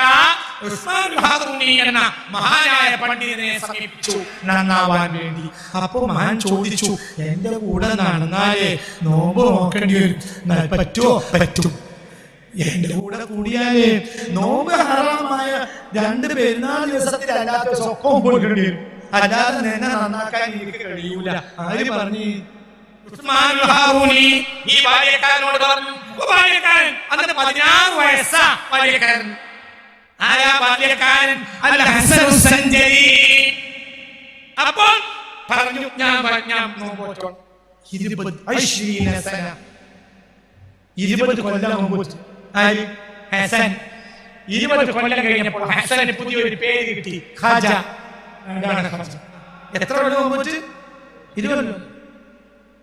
ഉസ്മാൻ ഹാറൂനി എന്ന മഹാനായ പണ്ഡിതനെ സമീപിച്ചു നന്നാവാൻ വേണ്ടി. അപ്പൊ മഹാൻ ചോദിച്ചു, എന്റെ കൂടെ നടന്നാലേ നോമ്പ് നോക്കേണ്ടി വരും, പറ്റുമോ? പറ്റും. എന്റെ കൂടെ കൂടിയാലേ നോമ്പ് ഹറാമായ 2 പെരുന്നാൾ ദിവസത്തിൽ അല്ലാത്ത സ്വക്കവും പോകേണ്ടി വരും, അല്ലാതെ നിന്നെ നന്നാക്കാൻ എനിക്ക് കഴിയൂല. ആര് പറഞ്ഞു? ഉസ്മാൻ ഹാറൂനി ഈ ബാല്യക്കാരനോട് പറഞ്ഞു. ബാല്യക്കാരൻ അന്നത്തെ 16 വയസ്സാ ബാല്യക്കാരൻ. ആരാ ബാല്യക്കാരൻ? അൽ ഹസൻ സഞ്ജരി. അപ്പോൾ പറഞ്ഞു, ഞാൻ നോമ്പ് നോറ്റോളാം. 20 കൊല്ലം നോമ്പ്. ഹസൻ 20 കൊല്ലം കഴിഞ്ഞപ്പോൾ ഹസന് പുതിയൊരു പേര് കിട്ടി, ഖാജ. എത്ര കൊല്ലം നോമ്പ്? 20.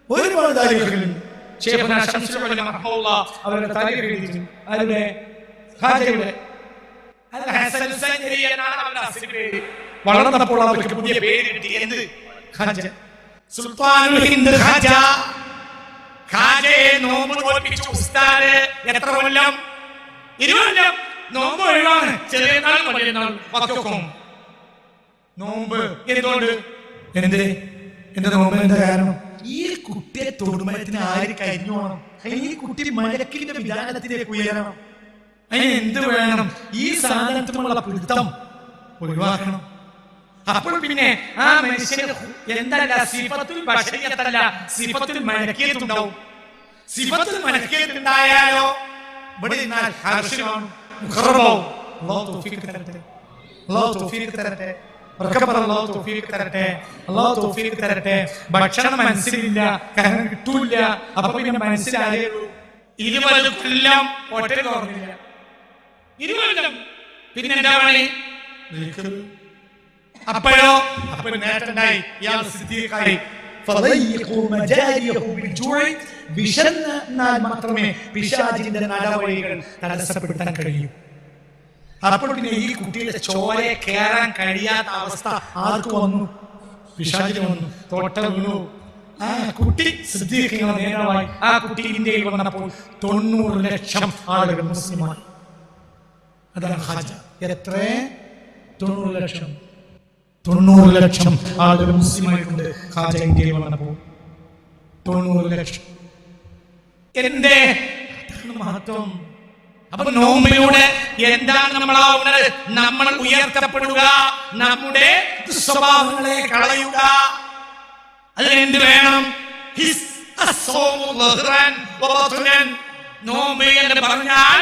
ഒരുപാട് താരീഖുകളുണ്ട്. ശൈഖുനാ ശംസുൽ ഉലമ റഹ്മത്തുള്ളാഹി അവരുടെ താരീഖ് എഴുതിയിട്ടുണ്ട്. അതിലെ ഖാജയുടെ അൽ ഹസൻ സഞ്ജരി എന്നാണ് അവരുടെ അസൽ പേര്. വളർന്നപ്പോൾ അവർക്ക് പുതിയ പേര് കിട്ടി. എന്ത്? ഖാജ. സുൽത്താനുൽ ഹിന്ദ് ഖാജ. ഖാജയെ നോമ്പ് തോൽപ്പിച്ചു ഉസ്താദ്. എത്ര കൊല്ലം? 20 കൊല്ലം. നോമ്പ് ഒഴിവാണ്. ചെറിയ നാളും വലിയ നാളും ഒക്കെ നോമ്പ്. എന്തുകൊണ്ട്? എന്റെ നോമ്പ് എന്താ കാരണം? ഈ കുട്ടിയെ തൊടുമ്പത്തിന് ആര് കരിഞ്ഞോണം? ഈ കുട്ടി മലക്കിന്റെ വിധാനത്തിലേക്ക് ഉയരണം. അതിന് എന്ത് വേണം? ഈ സാധനത്തിനുള്ള പിടുത്തം ഒഴിവാക്കണം. അപ്പോൾ പിന്നെ ആ മനുഷ്യന് എന്തല്ല സിഫത്തുൽ ബശരിയത്തല്ല, സിഫത്തുൽ മലക്കിയത്തുണ്ടാവും. സിഫത്തുൽ മലക്കിയത്തുണ്ടായാലോ ഇവിടെ നിന്നാൽ അർശിലാണ്, മുഖറബാവും. അല്ലാഹു തൗഫീഖ് തരട്ടെ. അല്ലാഹു തൗഫീഖ് തരട്ടെ. അല്ലാഹു തൗഫീഖ് തരട്ടെ. അല്ലാഹു തൗഫീഖ് തരട്ടെ. ഭക്ഷണം മനസ്സിലില്ല, കാരണം കിട്ടൂല. അപ്പൊ പിന്നെ മനസ്സിലായേ ഉള്ളൂ. 20 കൊല്ലം ഹോട്ടൽ തുറന്നില്ല. 20 കൊല്ലം. പിന്നെ എന്താ പണി? അപ്പോഴോ നേട്ടണ്ടായി. ഇയാൾ സിദ്ദീഖായി. വിശന്നാൽ മാത്രമേ പിശാചിന്റെ നടവഴികൾ തടസ്സപ്പെടുത്താൻ കഴിയൂ. അപ്പോൾ പിന്നെ ഈ കുട്ടിയുടെ ചോരയെ കയറാൻ കഴിയാത്ത അവസ്ഥ ആർക്ക് വന്നു? പിശാചിന് വന്നു. തോട്ട വീണു. ആ കുട്ടി സിദ്ദീഖിന്റെ നേതാവായി. ആ കുട്ടി ഇന്ത്യയിൽ വന്നപ്പോൾ 90 ലക്ഷം ആളുകൾ മുസ്ലിമായി. അതാണ് ഖാജ. എത്ര? 90 ലക്ഷം. 90 ലക്ഷം ആളുകൾ മുസ്ലിമായിട്ടുണ്ട് ഖാജ ഇന്ത്യയിൽ വന്നപ്പോൾ. 90 ലക്ഷം. എന്റെ മഹത്വം. അപ്പൊ നോമ്പിലൂടെ എന്താണ് നമ്മളാവുന്നത്? നമ്മൾ ഉയർത്തപ്പെടുക, നമ്മുടെ സ്വഭാവങ്ങളെ കളയുക. അതിനെന്ത് വേണം? നോമ്പ് എന്ന് പറഞ്ഞാൽ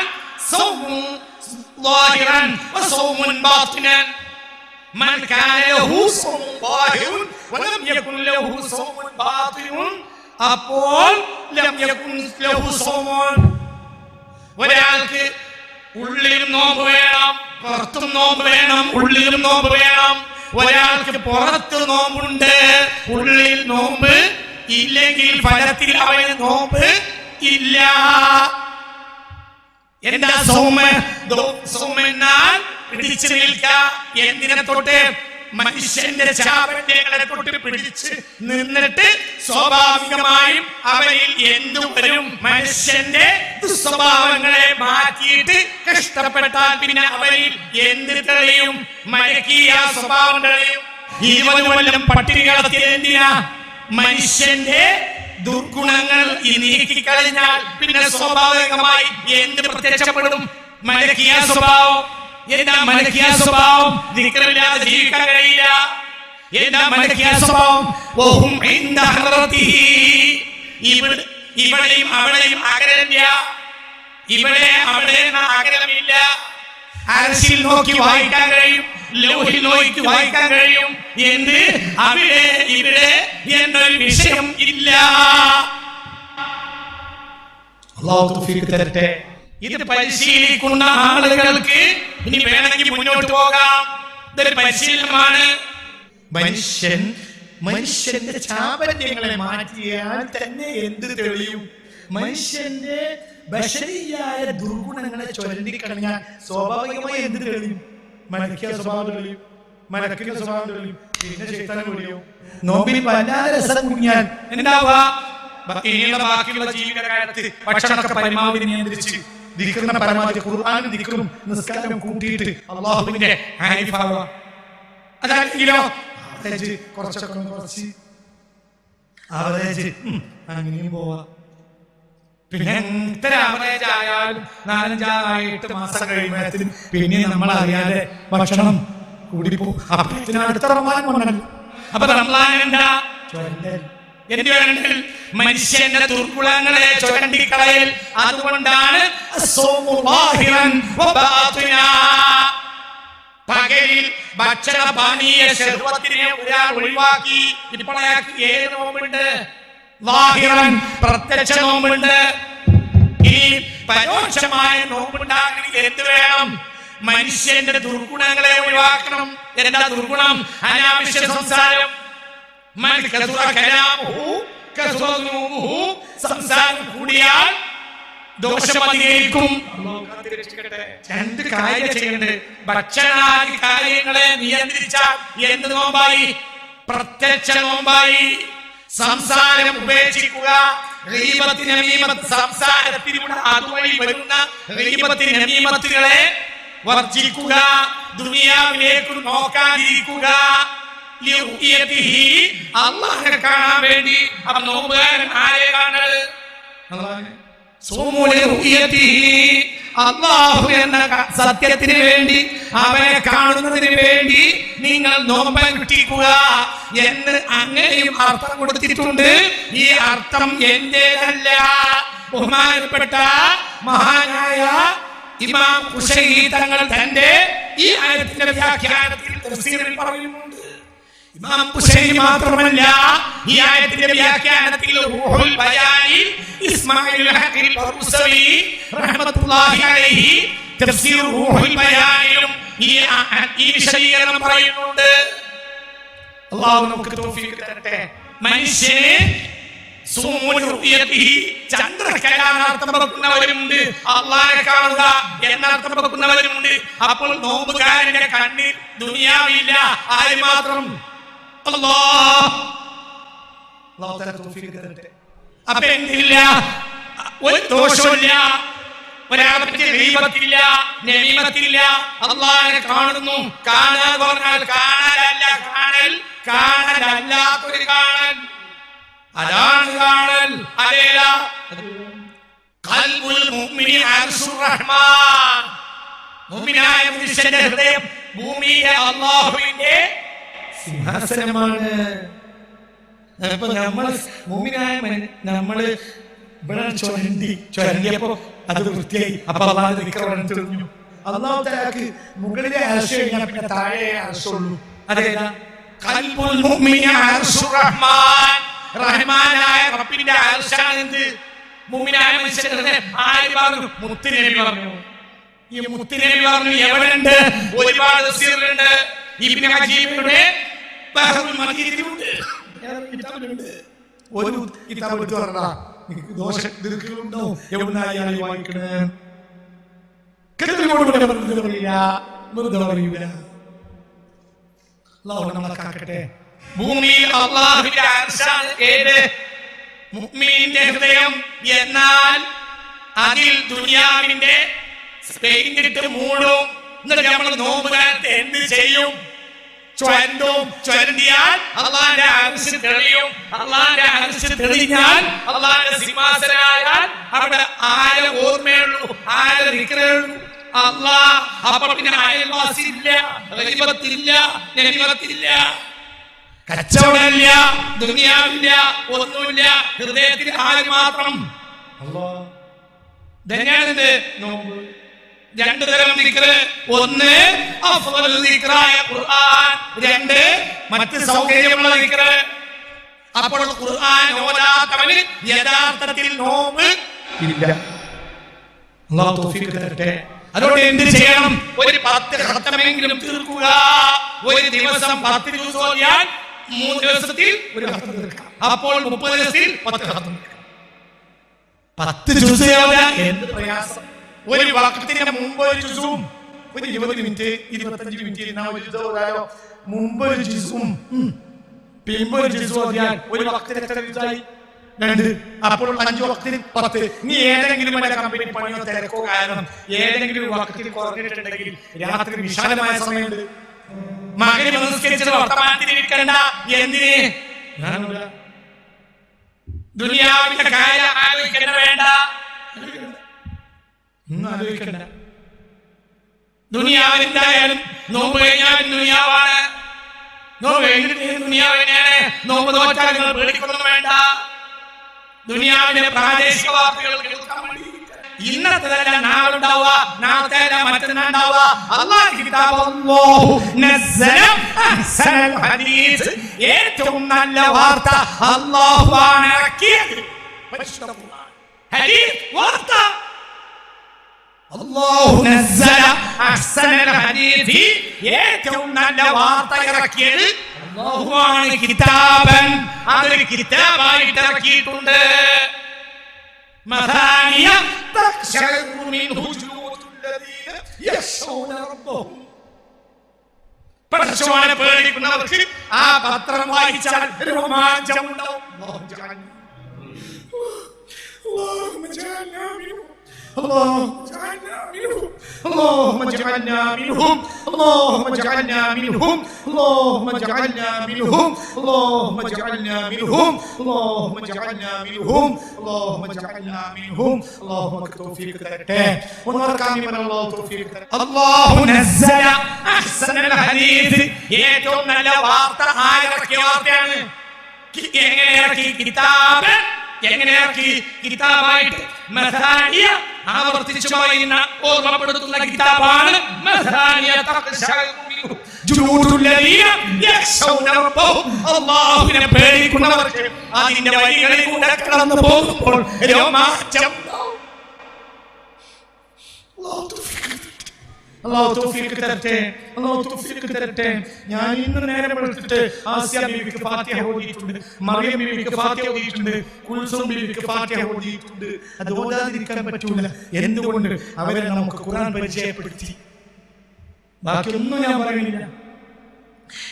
من كان له صوم ظاهر ولم يكن له صوم باطن അപ്പോൾ لم يكن له صوم. ഒരാൾക്ക് ഉള്ളിലും നോമ്പ് വേണം, പുറത്തും നോമ്പ് വേണം. ഉള്ളിലും നോമ്പ് വേണം. ഒരാൾക്ക് പുറത്ത് നോമ്പുണ്ട്, ഉള്ളിൽ നോമ്പ് ഇല്ലെങ്കിൽ ഫലത്തിൽ അവന് നോമ്പ് ഇല്ല. എന്താ സൗമ്യന്നാൽ പിടിച്ചു നിൽക്ക. എന്തിനെ തൊട്ട്? മനുഷ്യന്റെ ചാപല്യങ്ങളെ തൊട്ട് പിടിച്ച് നിന്നിട്ട് സ്വാഭാവികമായും അവരിൽ എന്തു വരും? മനുഷ്യന്റെ ദുസ്വഭാവങ്ങളെ മാറ്റിയിട്ട് കഷ്ടപ്പെട്ടാൽ പിന്നെ അവരിൽ എന്ത് തെളിയും? മലക്കിയ സ്വഭാവം തെളിയും. 20 കൊല്ലം പട്ടിണി കിടത്തിയത് എന്തിനാ? മനുഷ്യന്റെ ദുർഗുണങ്ങൾ നീക്കിക്കളഞ്ഞാൽ പിന്നെ സ്വാഭാവികമായി എന്ത് പ്രത്യക്ഷപ്പെടും? മലക്കിയ സ്വഭാവം. എന്താ മലക്കിയ സ്വഭാവം? ദിക്റില്ലാതെ ജീവിക്കാൻ കഴിയില്ല. എന്താ മലക്കിയ സ്വഭാവം? ഇവിടെയും അവിടെയും അകലമില്ല. ഇവിടെ അവിടെ അകലമില്ല. അരശിൽ നോക്കി വായിക്കാൻ കഴിയും, ലോഹിൽ നോക്കി വായിക്കാൻ കഴിയും. എന്ത്? അവിടെ ഇവിടെ എന്നൊരു വിഷയം ഇല്ല. അല്ലാഹു തൗഫീഖ് തരട്ടെ. ഇത് പരിശീലിക്കുന്ന ആളുകൾക്ക് ഇനി വേണമെങ്കിൽ മുന്നോട്ട് പോകാം. ഇതൊരു പരിശീലനമാണ്. മനുഷ്യന്റെ ചാപല്യങ്ങളെ മാറ്റിയാൽ തന്നെ എന്ത് തെളിയും? മനുഷ്യന്റെ ബശരീയായ ദുർഗുണങ്ങളെ ചൊല്ലിക്കളഞ്ഞാൽ സ്വാഭാവികമായി എന്ത് തെളിയും? മലക്കിയ സ്വഭാവം തെളിയും, മലക്കിന്റെ സ്വഭാവം തെളിയും, പിന്നെ ശൈത്താൻ തെളിയും. നോമ്പിൽ വല്ലാതെ രസം കുഞ്ഞാൽ എന്താവാ? ബാക്കിയുള്ള ജീവിതകാലത്ത് ഭക്ഷണമൊക്കെ പരമാവധി നിയന്ത്രിച്ച് ദിക്റിനെ പരമാവധി ഖുർആനും ദിക്റും നിസ്കാരവും കൂട്ടിയിട്ട് അല്ലാഹുവിന്റെ ആരിഫാവ. അതാണെങ്കിലോ കുറച്ചൊക്കെ കുറച്ച് ആവറേജ് അങ്ങനെയും പോവാ. പിന്നെ ഇത്ര ആവറേജ് ആയാലും 4-5-8 മാസം കഴിയുമ്പോഴത്തേനും പിന്നെ നമ്മൾ അറിയാതെ ഭക്ഷണം കൂടിപ്പോകും. അടുത്ത റമളാൻ കൊണ്ടല്ലോ. അപ്പൊ റമളാൻ എന്താ? മനുഷ്യന്റെ ദുർഗുണങ്ങളെ ചുരണ്ടിക്കളയൽ. അതുകൊണ്ടാണ് പകലിൽ ഭക്ഷണ പാനീയ ശർവത്തിനെ ഒരാൾ ഒഴിവാക്കി. ഇപ്പോൾ അയാൾക്ക് 7 നോമ്പുണ്ട്. ളാഹിറൻ പ്രത്യക്ഷ നോമ്പുണ്ട്. ഈ പരോക്ഷമായ നോമ്പുണ്ടാകണമെങ്കിൽ എന്ത് വേണം? മനുഷ്യന്റെ ദുർഗുണങ്ങളെ ഒഴിവാക്കണം. എന്താ ദുർഗുണം? അനാവശ്യ സംസാരം. സംസാരം കൂടിയാൽ ദോഷം അധികരിക്കും. 2 കാര്യം ചെയ്യേണ്ടത്. ഭക്ഷണാദി കാര്യങ്ങളെ നിയന്ത്രിച്ചാൽ എന്ത് നോമ്പായി? പ്രത്യക്ഷ നോമ്പായി. സംസാരം ഉപേക്ഷിക്കുക. സംസാരത്തിലൂടെ അതുവഴി വരുന്ന നമീമത്തുകളെ വർജിക്കുക. ദുനിയാവിലേക്ക് നോക്കാതിരിക്കുക. അല്ലാഹുവിനെ കാണാൻ വേണ്ടി. അപ്പൊ നോമ്പുകാരൻ ആരെ കാണുന്നത്? അല്ലാഹു എന്ന സത്യത്തിന് വേണ്ടി, അവനെ കാണുന്നതിന് വേണ്ടി നിങ്ങൾ നോമ്പനുഷ്ഠിക്കുക എന്ന് അങ്ങനെയും അർത്ഥം കൊടുത്തിട്ടുണ്ട്. ഈ അർത്ഥം എന്റേതല്ല. ബഹുമാനപ്പെട്ട മഹാനായ ഇമാം ഖുശൈരി തങ്ങൾ തന്റെ ഈ ആയത്തിന്റെ വ്യാഖ്യാനത്തിൽ തഫ്സീറിൽ പറയുന്നുണ്ട്. ഇമാം ഖുശൈരി മാത്രമല്ല, ഈ ആയത്തിന്റെ വ്യാഖ്യാനത്തിൽ റൂഹുൽ ബയാനിൽ ഇസ്മായിൽ ഹഖീൽ ബർസവി റഹ്മത്തുള്ളാഹി അലൈഹി തഫ്സീർ റൂഹുൽ ബയാനിലും ഈ വിശദീകരണം പറയുന്നുണ്ട്. അല്ലാഹു നമുക്ക് തൗഫീഖ് തരട്ടെ. മനുഷ്യനെ ചന്ദ്രകലാർത്ഥം വെക്കുന്നവരുമുണ്ട്, അള്ളാഹെ കാണുക എന്നർത്ഥം വെക്കുന്നവരുമുണ്ട്. അപ്പോൾ നോമ്പുകാരന്റെ കണ്ണിൽ ദുനിയാവില്ല. ആര് മാത്രം? അപ്പൊ എന്തില്ല? ഒരു ദോഷമില്ല, ഒരാളെ പറ്റി ഗീബത്തില്ല, നമീമത്തില്ല. അള്ളാഹനെ കാണുന്നു. കാണാൻ പറഞ്ഞാൽ കാണാനല്ല, കാണലല്ലാത്തൊരു കാണൽ. അതാണ് കാണൽ. അതേതാ? ഖൽബുൽ മുഅ്മിനി അർശുർ റഹ്മാൻ. മുഅ്മിനായ മനുഷ്യന്റെ ഹൃദയം ഭൂമിയിലെ അല്ലാഹുവിന്റെ സിംഹാസനമാണ്. അപ്പൊ നമ്മള് ഇവിടെ ചൊരണ്ടിയപ്പോ അത് വൃത്തിയായി. അപ്പൊ അള്ളാഹു തീർന്നു. അള്ളാഹു തആലക്ക് മുകളിലെ അർശ് കഴിഞ്ഞാൽ പിന്നെ താഴെ അർശുള്ളൂ. അതേതാ? ഖൽബുൽ മുഅ്മിനി അർശുർ റഹ്മാൻ. റഹ്മാനായ റബ്ബിന്റെ അർശാണ് എന്ത്? മുഅ്മിനായ മനുഷ്യന്റെ ഹൃദയം. ആര് പറഞ്ഞു? മുത്തുനബി പറഞ്ഞു. ഈ മുത്തുനബി പറഞ്ഞു എവിടെയുണ്ട്? ഒരുപാട് തഫ്സീറിലുണ്ട്. ഇബ്നു അജീബിയുടെ ബഹ്റുൽ മജീദിലുണ്ട്. ഒരു കിതാബ് എടുത്തു പറഞ്ഞാ ദോഷങ്ങളുണ്ടോ എവിടുന്നായി വാങ്ങിക്കണേ? ഭൂമിയിൽ അല്ലാഹുവിന്റെ അർശാണ് ഏത്? മുഅ്മിനിന്റെ ഹൃദയം. എന്നാൽ അതിൽ ദുനിയാവിന്റെ പെയിന്റിട്ട് മൂടും. എന്നിട്ട് നമ്മൾ നോമ്പ് കാലത്ത് എന്ത് ചെയ്യും? ചൊരണ്ടിയാൽ അള്ളാന്റെ അർശ് തെളിയും. അള്ളാന്റെ അർശ് തെളിഞ്ഞാൽ അള്ളാന്റെ സിംഹാസനായാൽ അവിടെ ആരെ ഓർമ്മയുള്ളൂ, ആരെ ദിക്റുള്ളൂ? അല്ലാഹ്. അപ്പോൾ പിന്നെ അയൽവാസിയില്ല, ഗൈബത്തില്ല, നബിവത്തില്ല, കച്ചവടമില്ല, ദുനിയാവില്ല, ഒന്നുമില്ല. ഹൃദയത്തിൽ ആര് മാത്രം? അല്ലാഹ്. ഇതന്നെയാണെന്ത്? നോമ്പ്. രണ്ടു തരം ദിക്റ്. ഒന്ന് അഫ്ളൽ ദിക്റായ ഖുർആൻ, രണ്ട് മറ്റ് സൗകര്യമുള്ള ദിക്റ്. അപ്പോൾ ഖുർആൻ ഓതാത്തവന് യഥാർത്ഥത്തിൽ നോമ്പ് ഇല്ല. അല്ലാഹു തൗഫീഖ് തരട്ടെ. അതുകൊണ്ട് എന്ത് ചെയ്യണം? ഒരു 10 ഖത്തമെങ്കിലും തീർക്കുക. ഒരു ദിവസം 10 ജുസ് ഓതിയാൽ 3 ദിവസത്തിൽ ഒരു ഖത്തം തീർക്കാം. അപ്പോൾ 30 ദിവസത്തിൽ 10 ഖത്തം. 10 ജുസ് ഓതാൻ എന്ത് പ്രയാസം! ഒരു വഖത്തിന്റെ മുമ്പ് ഒരു ജുസും, ഒരു 20 മിനിറ്റ് 25 മിനിറ്റ് മുമ്പ് ഒരു ജുസും പിമ്പ് ഒരു ജുസ് ഓതിയാൽ ഒരു വഖത്തിന് എത്ര ജുസായി? 2. അപ്പോൾ 5 വഖത്തിന് 10. നീ ഏതെങ്കിലും വല്ല കമ്പനി പണിയോ തിരക്കോ കാരണം ഏതെങ്കിലും വഖത്തിൽ കുറഞ്ഞിട്ടുണ്ടെങ്കിൽ രാത്രി വിശാലമായ സമയമുണ്ട്. മകന് നമസ്കരിച്ചത് വർത്തമാനത്തിലിരിക്കണ്ട. എന്തിന്? ദുനിയാവിന്റെ കാര്യം ആലോചിക്കണ്ട. വേണ്ട, ആലോചിക്കണ്ട. ദുനിയാവിനെന്തായാലും നോമ്പ് കഴിഞ്ഞാൽ ദുനിയാവാണ്. നോമ്പ് കഴിഞ്ഞിട്ട് ദുനിയാവ് തന്നെയാണ്. നോമ്പ് നോറ്റാൽ നിങ്ങൾ പേടിക്കൊന്നും വേണ്ട. ദുനിയാവിന്റെ പ്രാദേശിക വാർത്തകൾ കേൾക്കാൻ വേണ്ടി ഇന്നത്തേതല്ല നാളുണ്ടാവുക, നാളത്തേതല്ല മറ്റന്നാളുണ്ടാവുക. അല്ലാഹുവിന്റെ കിതാബ് അല്ലാഹു നസ്സല അഹ്സനൽ ഹദീസ്. ഏറ്റവും നല്ല വാർത്ത അല്ലാഹുവാണ് ഇറക്കിയത്. പരിശുദ്ധ ഖുർആൻ ഹദീസ് വാർത്ത. അല്ലാഹു നസ്സല അഹ്സനൽ ഹദീസ്. ഏറ്റവും നല്ല വാർത്ത ഇറക്കിയത് അല്ലാഹുവാണ്. കിതാബൻ, അതൊരു കിതാബായിട്ട് ഇറക്കിയിട്ടുണ്ട്. മഥാനിയ തഖ്ശഉ മിൻഹു ജുലൂദുല്ലദീന യഖ്ശൗന റബ്ബഹും. പടച്ചവനെ പേടിക്കുന്നവർക്ക് ആ പത്രം വായിച്ചാൽ രോമാഞ്ചം ഉണ്ടാവും. اللهم اجعلنا منهم اللهم اجعلنا منهم اللهم اجعلنا منهم اللهم اجعلنا منهم اللهم اجعلنا منهم اللهم اجعلنا منهم اللهم اجعلنا منهم اللهم اجعلنا منهم اللهم توفيق തരട്ടെ. ഒന്നോർക്കാമിമൻ അല്ലാഹു തൗഫീഖ് തരട്ടെ. അല്ലാഹു നസ്സല അഹ്സനൽ ഹദീസ്. ഏറ്റവും നല്ല വാർത്ത ആയിറക്കിയ വാർത്തയാണ്. എങ്ങനെ ഇറക്കി? കിതാബ്. എങ്ങനെ ഇറക്കി? കിതാബായിട്ട്. മഥാനിയ, ആവർത്തിച്ചു പറയുന്ന ഓർമ്മപ്പെടുത്തുന്ന കിതാബാണ്. മഥാനിയ തഖ്ശഉ മിൻഹു ജുലൂദുല്ലദീന യഖ്ശൗന റബ്ബഹും. അല്ലാഹുവിനെ പേടിക്കുന്നവർക്ക് അതിന്റെ വഴികളിൽ കൂടെ കടന്നു പോകുമ്പോൾ രോമാഞ്ചം. അല്ലാഹു തൗഫീഖ് തരട്ടെ. അല്ലാഹു തൗഫീഖ് തരട്ടെ. ഞാൻ ഇന്ന് നേരം എടുത്തിട്ട് ആസിയ ബീവിക്ക് ഫാത്തിഹ ഓതിയിട്ടുണ്ട്, മറിയം ബീവിക്ക് ഫാത്തിഹ ഓതിയിട്ടുണ്ട്, കുൽസും ബീവിക്ക് ഫാത്തിഹ ഓതിയിട്ടുണ്ട്. അത് ഓതാതിരിക്കാൻ പറ്റൂല. എന്തുകൊണ്ട്? അവരെ നമുക്ക് ഖുർആൻ പരിചയപ്പെടുത്തി. ബാക്കിയൊന്നും ഞാൻ പറയുന്നില്ല.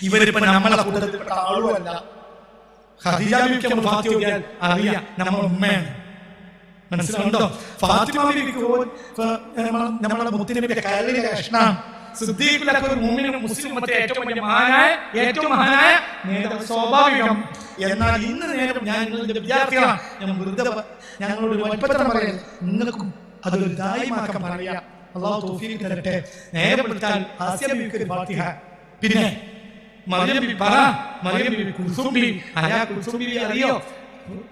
ഇവരിപ്പോ നമ്മളെ കൂട്ടത്തിൽപ്പെട്ട ആളുമല്ല. ഖദീജ ബീവിക്ക് നമ്മൾ ഫാത്തിഹ ഓതിയാൽ അറിയാം നമ്മുടെ ഉമ്മയാണ്. മനസ്സിലുണ്ടോ? ഫാത്തിമ ബീവിക്ക് നമ്മളെ മുത്തുനബിയുടെ കരളിലെ കഷ്ണം സിദ്ദീഖുൽ അക്ബർ മുഅ്മിനും മുസ്ലിം ഉമ്മത്തിലെ ഏറ്റവും വലിയ മഹാനായ നേതാവ്, സ്വാഭാവികം. എന്നാൽ ഇന്ന് നേരം ഞാൻ നിങ്ങളുടെ വിദ്യാർത്ഥികളാണ്, ഞാൻ വെറുതെ ഞങ്ങളോട് വൽപ്പത്രം പറയുന്നത്, നിങ്ങൾക്കും അതൊരു ദായിമാക്കാൻ പറയാം. അള്ളാഹു തൗഫീഖ് തരട്ടെ. നേരെ വിളിച്ചാൽ ആസിയ ബീവിക്ക് ഒരു ഫാത്തിഹ, പിന്നെ മറിയം ബീവി പറ, മറിയം ബീവി, കുൽസൂം ബീവി. ആരാ കുൽസൂം ബീവി അറിയോ?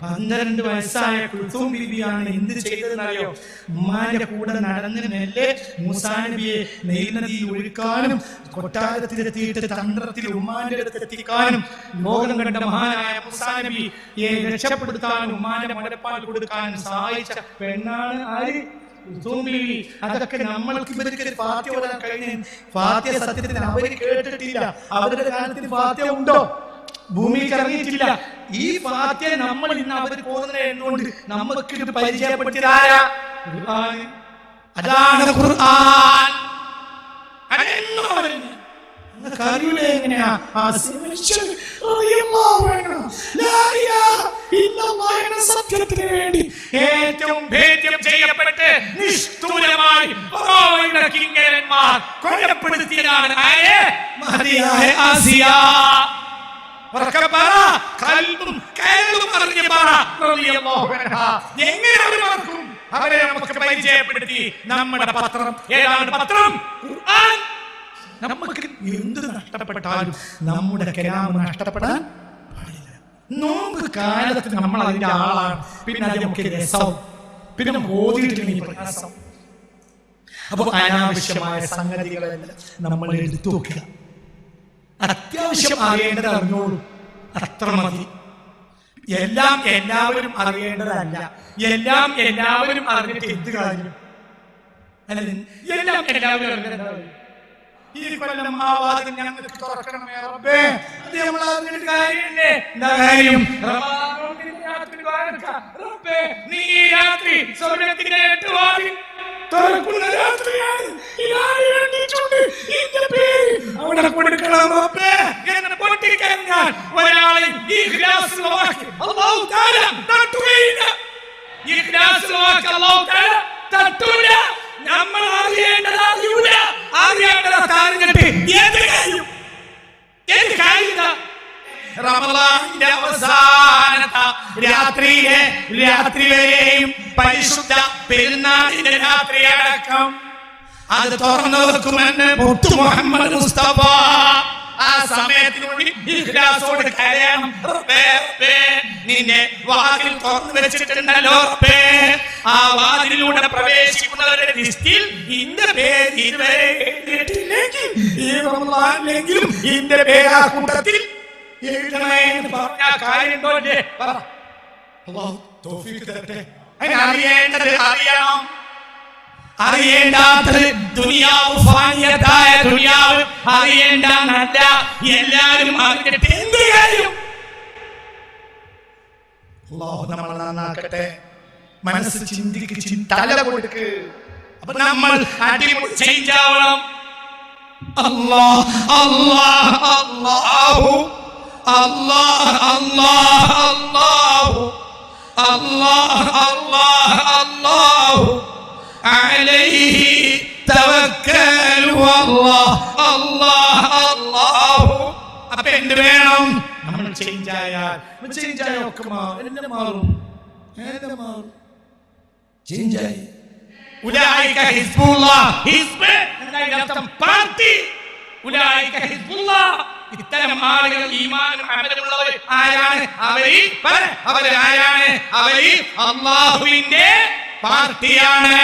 12 വയസ്സായ കുൽസൂം ബീവിയാണ് എന്ത് ചെയ്തതെന്നറിയോ? ഉമ്മാന്റെ കൂടെ നടന്ന് മെല്ലെ മൂസാ നബിയെ നൈൽ നദിയിൽ ഒഴുക്കാനും കൊട്ടാരത്തിലെത്തിയിട്ട് തന്ത്രത്തിൽ ഉമ്മാന്റെ അടുത്ത് എത്തിക്കാനും ലോകം കണ്ട മഹാനായ മൂസാ നബിയെ രക്ഷപ്പെടുത്താനും ഉമ്മാന്റെ മുലപ്പാൽ കൊടുക്കാനും സഹായിച്ച പെണ്ണാണ് ആര്? കുൽസൂം ബീവി. അതൊക്കെ നമ്മൾക്ക് ഇവർക്ക് ഫാത്തിഹ ഓതാൻ കഴിഞ്ഞ ഫാത്തിഹ സത്യത്തിന് അവർ കേട്ടിട്ടില്ല. അവരുടെ കാലത്തിന് ഫാത്തിഹ ഉണ്ടോ? ഭൂമിയിൽ ഇറങ്ങിയിട്ടില്ല. ഈ ഫാത്തിഹ നമ്മൾ ഇന്ന് അവർ പോകുന്നത് എന്തുകൊണ്ട്? നമുക്ക് ഇത് പരിചയപ്പെടുത്തിയതാരാ? ഖുർആൻ. അതാണ് ഖുർആൻ. അറിയൂലേ എങ്ങനെയാ? സത്യത്തിന് വേണ്ടി ഏറ്റവും ഭേദ്യം ചെയ്യപ്പെട്ട് നിഷ്ഠൂരമായി കിങ്കരന്മാർ കൊലപ്പെടുത്തിയതാണ് ആരെ? മഹദിയായ ആസിയ. എങ്ങനെ അവർ മറക്കും? അവരെ നമുക്ക് പരിചയപ്പെടുത്തി നമ്മുടെ പത്രം. ഏതാണ് പത്രം? ഖുർആൻ. നമുക്ക് എന്ത് നഷ്ടപ്പെട്ടാലും നമ്മുടെ കലാം നഷ്ടപ്പെടാൻ പാടില്ല. നോമ്പ് കാലത്ത് നമ്മൾ അതിന്റെ ആളാണ്, പിന്നെ അത് നമുക്ക് രസം, പിന്നെ നമുക്ക് ഓതിയിട്ടില്ലെങ്കിൽ പ്രയാസം. അപ്പൊ അനാവശ്യമായ സംഗതികളെല്ലാം നമ്മൾ എടുത്തു നോക്കുക. അത്യാവശ്യം അറിയേണ്ടത് അറിഞ്ഞോളൂ, അത്ര മതി. എല്ലാം എല്ലാവരും അറിയേണ്ടതല്ല. എല്ലാം എല്ലാവരും അറിഞ്ഞിട്ട് എന്ത് കാര്യം? അല്ല, എല്ലാം എല്ലാവരും അറിയേണ്ടത്. ഈ കൊല്ലം ആ വാതിൽ ഞങ്ങൾക്ക് തുറക്കണമേ റബ്ബേ. അത് നമ്മൾ അറിഞ്ഞിട്ട് കാര്യമില്ലേ? എന്താ കാര്യം? റബ്ബേ, നീ ഈ രാത്രി സ്വർഗ്ഗത്തിന്റെ 8 വാതിൽ തുറക്കുന്ന രാത്രിയാണ്. അവിടെ കൊടുക്കണം റബ്ബേ. എങ്ങനെ പൊട്ടിക്കാൻ ഞാൻ ഒരാളെ ഈ ഗ്ലാസിലാക്കി അല്ലാഹു തആല തട്ടുകയില്ല. ഈ ഗ്ലാസിലാക്കി അല്ലാഹു തആല തട്ടൂല. നമ്മൾ അറിയേണ്ടത് അറിയൂല, അറിയേണ്ടത് അറിഞ്ഞിട്ട് എന്ത് കാര്യം? എന്ത് കാര്യം? റമളാനിന്റെ അവസാനത്തെ രാത്രി വരെയും പരിശുദ്ധ പെരുന്നാളിന്റെ രാത്രി അടക്കം അത് തുറന്നു വെക്കുമെന്ന് മുത്തു മുഹമ്മദ് മുസ്തഫ. ആ സമയത്തിനുള്ളിൽ ഇഖ്ലാസോട് കരയണം. റബ്ബേ, റബ്ബേ, നിന്നെ വാതിൽ തുറന്നു വെച്ചിട്ടുണ്ടല്ലോ റബ്ബേ. ആ വാതിലിലൂടെ പ്രവേശിക്കുന്നവരുടെ ലിസ്റ്റിൽ ഇന്റെ പേര് ഇതുവരെ എഴുതിയിട്ടില്ലെങ്കിൽ ഈ റമളാനിലെങ്കിലും ഇന്റെ പേര് ആ കൂട്ടത്തിൽ എഴുതണേ എന്ന് പറഞ്ഞ കാര്യമുണ്ടോ? പറ. അല്ലാഹു തൗഫീഖ് തരട്ടെ. അറിയേണ്ടത് അറിയണം. അറിയേണ്ടാത്തത് ദുനിയാവ്, ഫാനിയത്തായ ദുനിയാവ് അറിയേണ്ടല്ല. എല്ലാവരും അറിഞ്ഞിട്ട് എന്ത് കാര്യം? അല്ലാഹു നമ്മളെ നന്നാക്കട്ടെ. മനസ്സ് ചിന്തിക്ക്, തല കൊടുക്ക്. അപ്പൊ നമ്മൾ അടിമുടി ചേഞ്ച് ആവണം. അല്ലാഹ് അല്ലാഹ് അല്ലാഹു അല്ലാഹ് അല്ലാഹ് അല്ലാഹു അല്ലാഹ് അല്ലാഹ് അല്ലാഹു അലൈഹി തവക്കൽ അല്ലാഹ് അല്ലാഹ് അല്ലാഹു. അപ്പൊ എന്ത് വേണം? നമ്മൾ ചേഞ്ച് ആയാൽ ഒക്കെ മാറും. ചേഞ്ച് ആയി. ഉലൈക ഹിസ്ബുല്ലാഹ്. ഹിസ്ബ് എന്നതിന്റെ അർത്ഥം പാർട്ടി. ഉലൈക ഹിസ്ബുല്ലാഹ്. ഇത്തരം ആളുകൾ ഈമാനും അമലുമുള്ളവർ ആരാണ്? അവരാരാണ്? അവര് അല്ലാഹുവിന്റെ പാർട്ടിയാണ്.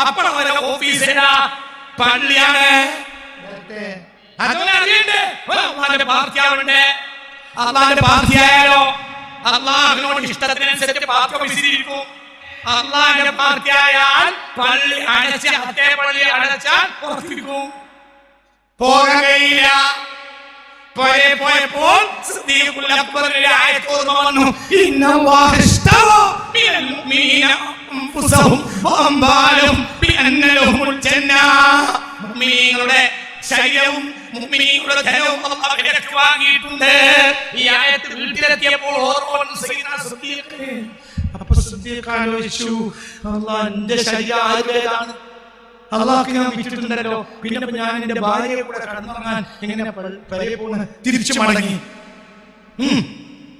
അപ്പോൾ അവരെ ഓഫീസിലാ, പള്ളിയാണ്. അതുപോലെ അറിയണ്ടേ? അള്ളാഹുവിന്റെ പാർട്ടിയാവണ്ടേ. അള്ളാഹുവിന്റെ പാർട്ടിയായാലോ അള്ളാഹുവിനോട് ഇഷ്ടത്തിനനുസരിച്ച് പാർട്ടി ഓഫീസിലിരിക്കും. അള്ളാഹുവിന്റെ പാർട്ടിയായാൽ പള്ളി അടച്ച്, അതേ പള്ളി അടച്ചാൽ പുറത്തിരിക്കും, പോകാൻ കഴിയില്ല. പോയപ്പോൾ സിദ്ദീഖുൽ അക്ബറിന്റെ ആയത്ത് ഓർമ്മ വന്നു. ഇന്നല്ലാഹ ഇശ്തറ മിനൽ മുഅ്മിനീന അൻഫുസഹും വഅംവാലഹും ബിഅന്ന ലഹുൽ ജന്ന. മുഅ്മിനീങ്ങളുടെ ശരീരവും മുഅ്മിനീങ്ങളുടെ ധനവും അല്ലാഹു വിലക്ക് വാങ്ങിയിട്ടുണ്ട്. ഈ ആയത്ത് വീട്ടിലെത്തിയപ്പോൾ ഓർമ്മ സയ്യിദുനാ സിദ്ദീഖ്. അപ്പോൾ സിദ്ദീഖ് ആലോചിച്ചു, അല്ലാഹ് എന്റെ ശരീരം ആരുടേതാണ്? അള്ളാഹ്ക്ക് ഞാൻ വിറ്റിട്ടുണ്ടല്ലോ. പിന്നെ ഞാൻ എന്റെ ഭാര്യയെ കൂടെ കടന്നുറങ്ങാൻ എങ്ങനെ പഴയ പോണ് തിരിച്ചു മടങ്ങി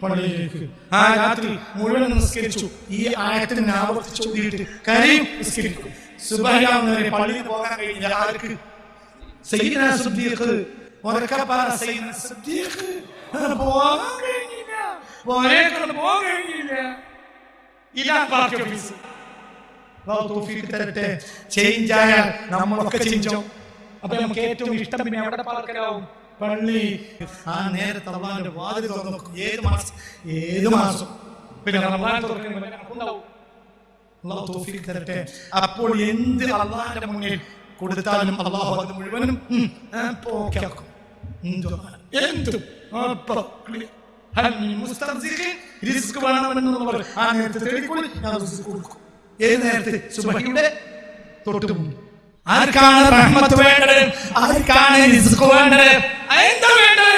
പള്ളിയിലേക്ക്. ആ രാത്രി മുഴുവൻ നിസ്കരിച്ചു. ഈ ആയത്തിന് ആവർത്തിച്ചു ഓതിയിട്ട് കരയും, നിസ്കരിക്കും. സുബ്ഹാനല്ലാഹ് പള്ളിയിൽ പോകാൻ കഴിഞ്ഞില്ല. ആർക്ക്? സയ്യിദുനാ സിദ്ദീഖ്. ഉറക്കപ്പാറ സയ്യിദുനാ സിദ്ദീഖ് പോകാൻ കഴിഞ്ഞില്ല. പോകാൻ കഴിഞ്ഞില്ല. ഇതാ പാർട്ടി ഓഫീസ്. ചേഞ്ച് ആയാൽ നമ്മളൊക്കെ ചേഞ്ചോ. അപ്പൊ നമുക്ക് ഏറ്റവും ഇഷ്ടം പിന്നെ എവിടെ പാർക്കലാവും? പള്ളി. ആ നേരത്തെ അള്ളാന്റെ വാതിൽ തുറന്നു നോക്കും. ഏത് മാസം പിന്നെ റമദാൻ തുറക്കുന്നുണ്ടാവും. അള്ളാഹു തൗഫീഖ് തരട്ടെ. അപ്പോൾ എന്ത് അള്ളാന്റെ മുന്നിൽ കൊടുത്താലും അള്ളാഹു അത് മുഴുവനും പോക്കാക്കും. എന്തും റിസ്ക് വേണമെന്നുള്ളവർ ആ നേരത്തെ തേടിക്കൊണ്ട് ഞാൻ റിസ്ക് കൊടുക്കും. ഏത് നേരത്തെ? സുബ്ഹിയുടെ തൊട്ട് മുമ്പ്. ആർക്കാണ് റഹ്മത്ത് വേണ്ടത്? ആർക്കാണ് റിസ്ക് വേണ്ടത്? എന്താ വേണ്ടത്?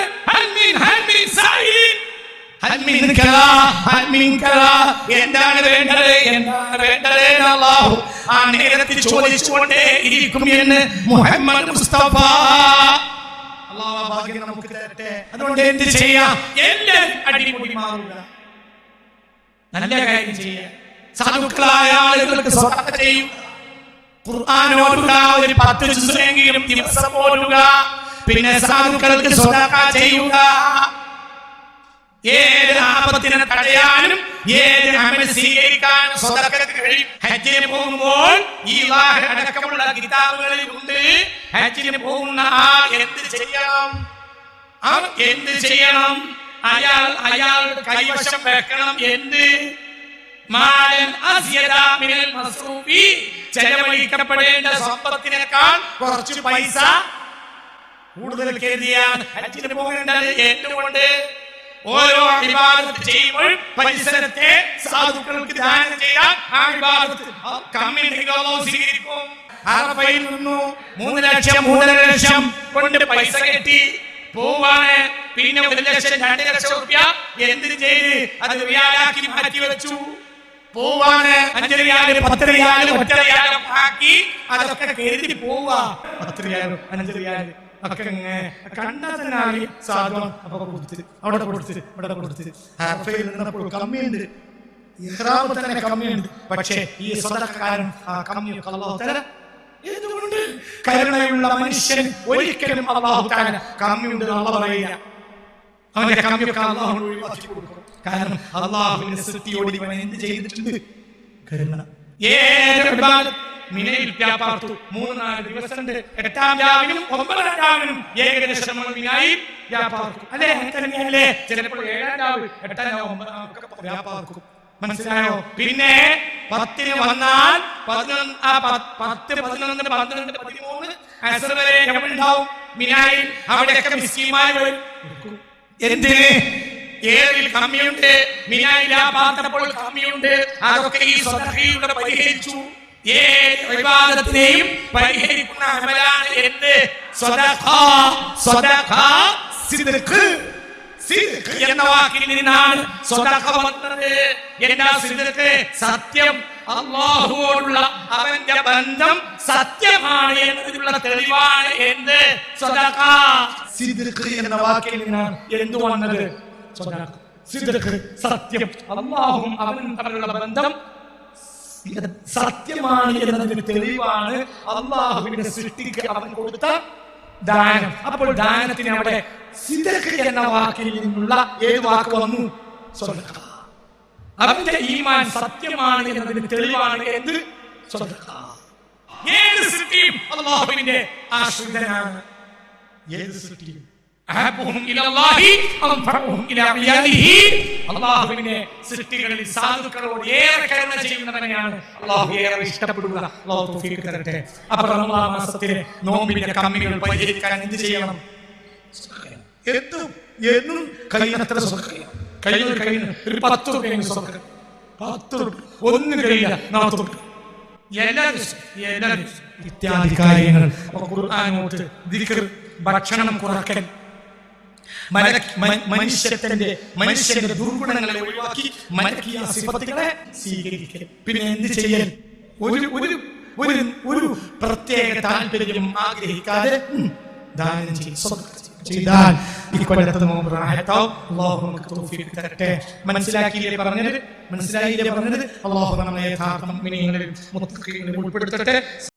എന്താണ് വേണ്ടത്? എന്താണ് വേണ്ടത്? അല്ലാഹു ആ നേരത്തിൽ ചോദിച്ചുകൊണ്ടേ ഇരിക്കും എന്ന് മുഹമ്മദ് മുസ്തഫ. അല്ലാഹു ഭാഗ്യം നമുക്ക് തരട്ടെ. അതുകൊണ്ട് എന്ത് ചെയ്യാം? എല്ലാവരും അടിമുടി മാറുക, നല്ല കാര്യം ചെയ്യുക. സാധുക്കളായ ആളുകൾക്ക് സ്വതക്ക ചെയ്യും. ഖുർആൻ ഓതുക, ഒരു 10 ജുസെങ്കിലും ദിവസം ഓതുക. പിന്നെ സാധുക്കൾക്ക് സ്വതക്ക ചെയ്യുക. ഏത് ആപത്തിനെ തടയാനും ഏത് അമൽ സ്വീകരിക്കാനും സ്വതക്കക്ക് കഴിയും. ഹജ്ജിന് പോകുമ്പോൾ ഈ അടക്കമുള്ള കിതാബുകളിൽ ഉണ്ട്. ഹജ്ജിന് പോകുന്ന ആൾ എന്ത് ചെയ്യണം? എന്ത് ചെയ്യണം? അയാളുടെ കൈവശം വെക്കണം. എന്ത്? ചെലവഴിക്കപ്പെടേണ്ട സമ്പത്തിനേക്കാൾ കുറച്ച് പൈസ കൂടുതൽ കരുതിയാണ് ഹജ്ജിന് പോകേണ്ടത്. എന്തുകൊണ്ട്? ഓരോ ഇബാദത്ത് ചെയ്യുമ്പോൾ പരിസരത്തെ സാധുക്കൾക്ക് ദാനം ചെയ്യാൻ ആ ഇബാദത്ത് കമ്മിറ്റികളോ സ്വീകരിക്കും. അറഫയിൽ നിന്നു 3 ലക്ഷം 3.5 ലക്ഷം കൊണ്ട് പൈസ കെട്ടി പോവാണ്. പിന്നെ 1 ലക്ഷം 2 ലക്ഷം രൂപ എന്തിനു ചെയ്ത് അത് റിയാലാക്കി മാറ്റി വെച്ചു പോവാണ്. 5 റിയാല് 10 റിയാല് 1 റിയാല് ആക്കി അതൊക്കെ കരുതി പോവാ. 10 റിയാല് 5 റിയാല് ഒക്കെ കണ്ടാൽ തന്നെ സാധു അപ്പൊ കൊടുത്ത് അവിടെ കൊടുത്ത് ഇവിടെ കൊടുത്ത്. അറഫയിൽ നിന്നപ്പോൾ കമ്മിയുണ്ട്, ഇഹ്റാമിൽ തന്നെ കമ്മിയുണ്ട്. പക്ഷേ ഈ സ്വതക്കാരൻ ആ കമ്മിയൊക്കെ അല്ലാഹു തആല എന്തുകൊണ്ട്? കരുണയുള്ള മനുഷ്യൻ ഒരിക്കലും അല്ലാഹു തആല കമ്മിയുണ്ട് അല്ലാഹു പറയില്ല. അവന്റെ കമ്മിയൊക്കെ അല്ലാഹു ഒഴിവാക്കി കൊടുക്കും. കാരണം അല്ലാഹുവിന്റെ സൃഷ്ടിയോട് ഇവൻ എന്ത് ചെയ്തിട്ടുണ്ട്? കരുണ. ഏത് ഇബാദത്ത് മിനയിൽ വ്യാപാർത്തു 3-4 ദിവസമുണ്ട്. 8-ാം രാവിനും 9-ാം രാവിനും ഏകദേശം മിനായിൽ വ്യാപാർക്കും. അല്ലേ? അങ്ങനെയല്ലേ? ചിലപ്പോൾ 7-ാം രാവ് 8-ാം രാവ് 9-ാം വ്യാപാർക്കും. മനസ്സിലായോ? പിന്നെ 10-ന് വന്നാൽ 10, 11, 12, 13 അസ്ർ വരെ ഉണ്ടാവും മിനായിൽ. അവിടെയൊക്കെ മിസ്കീന്മാർ വരും. എന്തിന്? ഏറിൽ കമ്മിയുണ്ട്. മിനായിൽ വ്യാപാർത്തപ്പോൾ കമ്മിയുണ്ട്. അതൊക്കെ ഈ സ്വതക്കയിലൂടെ പരിഹരിച്ചു. ഏത് ഇബാദത്തിനെയും പരിഹരിക്കുന്ന അമലാണ് എന്ത്? സ്വതഖ. സ്വതഖ സിദ്ഖ്. സിദ്ഖ് എന്ന വാക്കിൽ നിന്നാണ് സ്വതഖ വന്നത്. എന്താ സിദ്ഖ്? സത്യം. അല്ലാഹുവോടുള്ള അവന്റെ ബന്ധം സത്യമാണ് എന്നതിനുള്ള തെളിവാണ് എന്ത്? സ്വതഖ. സിദ്ഖ് എന്ന വാക്കിൽ നിന്നാണ് എന്തു വന്നത്? സ്വതഖ. സിദ്ഖ് സത്യം. അല്ലാഹുവും അവനും തമ്മിലുള്ള ബന്ധം സത്യമാണ് എന്നതിന് തെളിവാണ് അല്ലാഹുവിന്റെ സൃഷ്ടിക്ക് അവൻ കൊടുത്ത ദാനം. അപ്പോൾ ദാനത്തിന് അവിടെ സിദ്ഖ് എന്ന വാക്കിൽ നിന്നുള്ള ഏത് വാക്ക് വന്നു? സ്വതഖ. അവന്റെ ഈമാൻ സത്യമാണ് എന്നതിന് തെളിവാണ് എന്ത്? സ്വതഖ. ഏത് സൃഷ്ടിയും അല്ലാഹുവിന്റെ ആശ്രിതനാണ്. ഏത് സൃഷ്ടിയും അല്ലാഹുവിന്റെ സൃഷ്ടികളിൽ സാധുക്കളോട് ഏറെ കരുണ ചെയ്യുന്നവനെയാണ് അല്ലാഹു ഏറെ ഇഷ്ടപ്പെടുക. അല്ലാഹു തൗഫീഖ് തരട്ടെ. അപ്പോൾ റമദാൻ മാസത്തിലെ നോമ്പിന്റെ കമ്മികൾ പരിഹരിക്കാൻ എന്ത് ചെയ്യണം? എന്നും കഴിയുന്നത്ര കയ്യിൽ ഒരു 10 രൂപ സ്വതക്ക. 10 രൂപ ഒന്നും കഴിയില്ല. 40 രൂപ എല്ലാ ദിവസവും ഇത്യാദി കാര്യങ്ങൾ. ഖുർആൻ ഓത്ത്, ദിക്ർ, ഭക്ഷണം കുറക്കൽ, മനുഷ്യന്റെ ദുർഗുണങ്ങളെ ഒഴിവാക്കി മലക്കിയ സിഫത്തുകളെ സ്വീകരിക്കൽ. പിന്നെ എന്ത് ചെയ്യൽ? ഒരു ഒരു പ്രത്യേക താല്പര്യം ആഗ്രഹിക്കാതെ ദാനം ചെയ്താൽ ഇക്കൊല്ലത്തെ നോമ്പ് റാഹത്താവും. അല്ലാഹു നമുക്ക് തൗഫീഖ് തരട്ടെ. മനസ്സിലായില്ലേ പറഞ്ഞത്? അല്ലാഹു നമ്മളെ യഥാർത്ഥ മുഅ്മിനീങ്ങളിൽ മുത്തഖീങ്ങളിൽ ഉൾപ്പെടുത്തട്ടെ.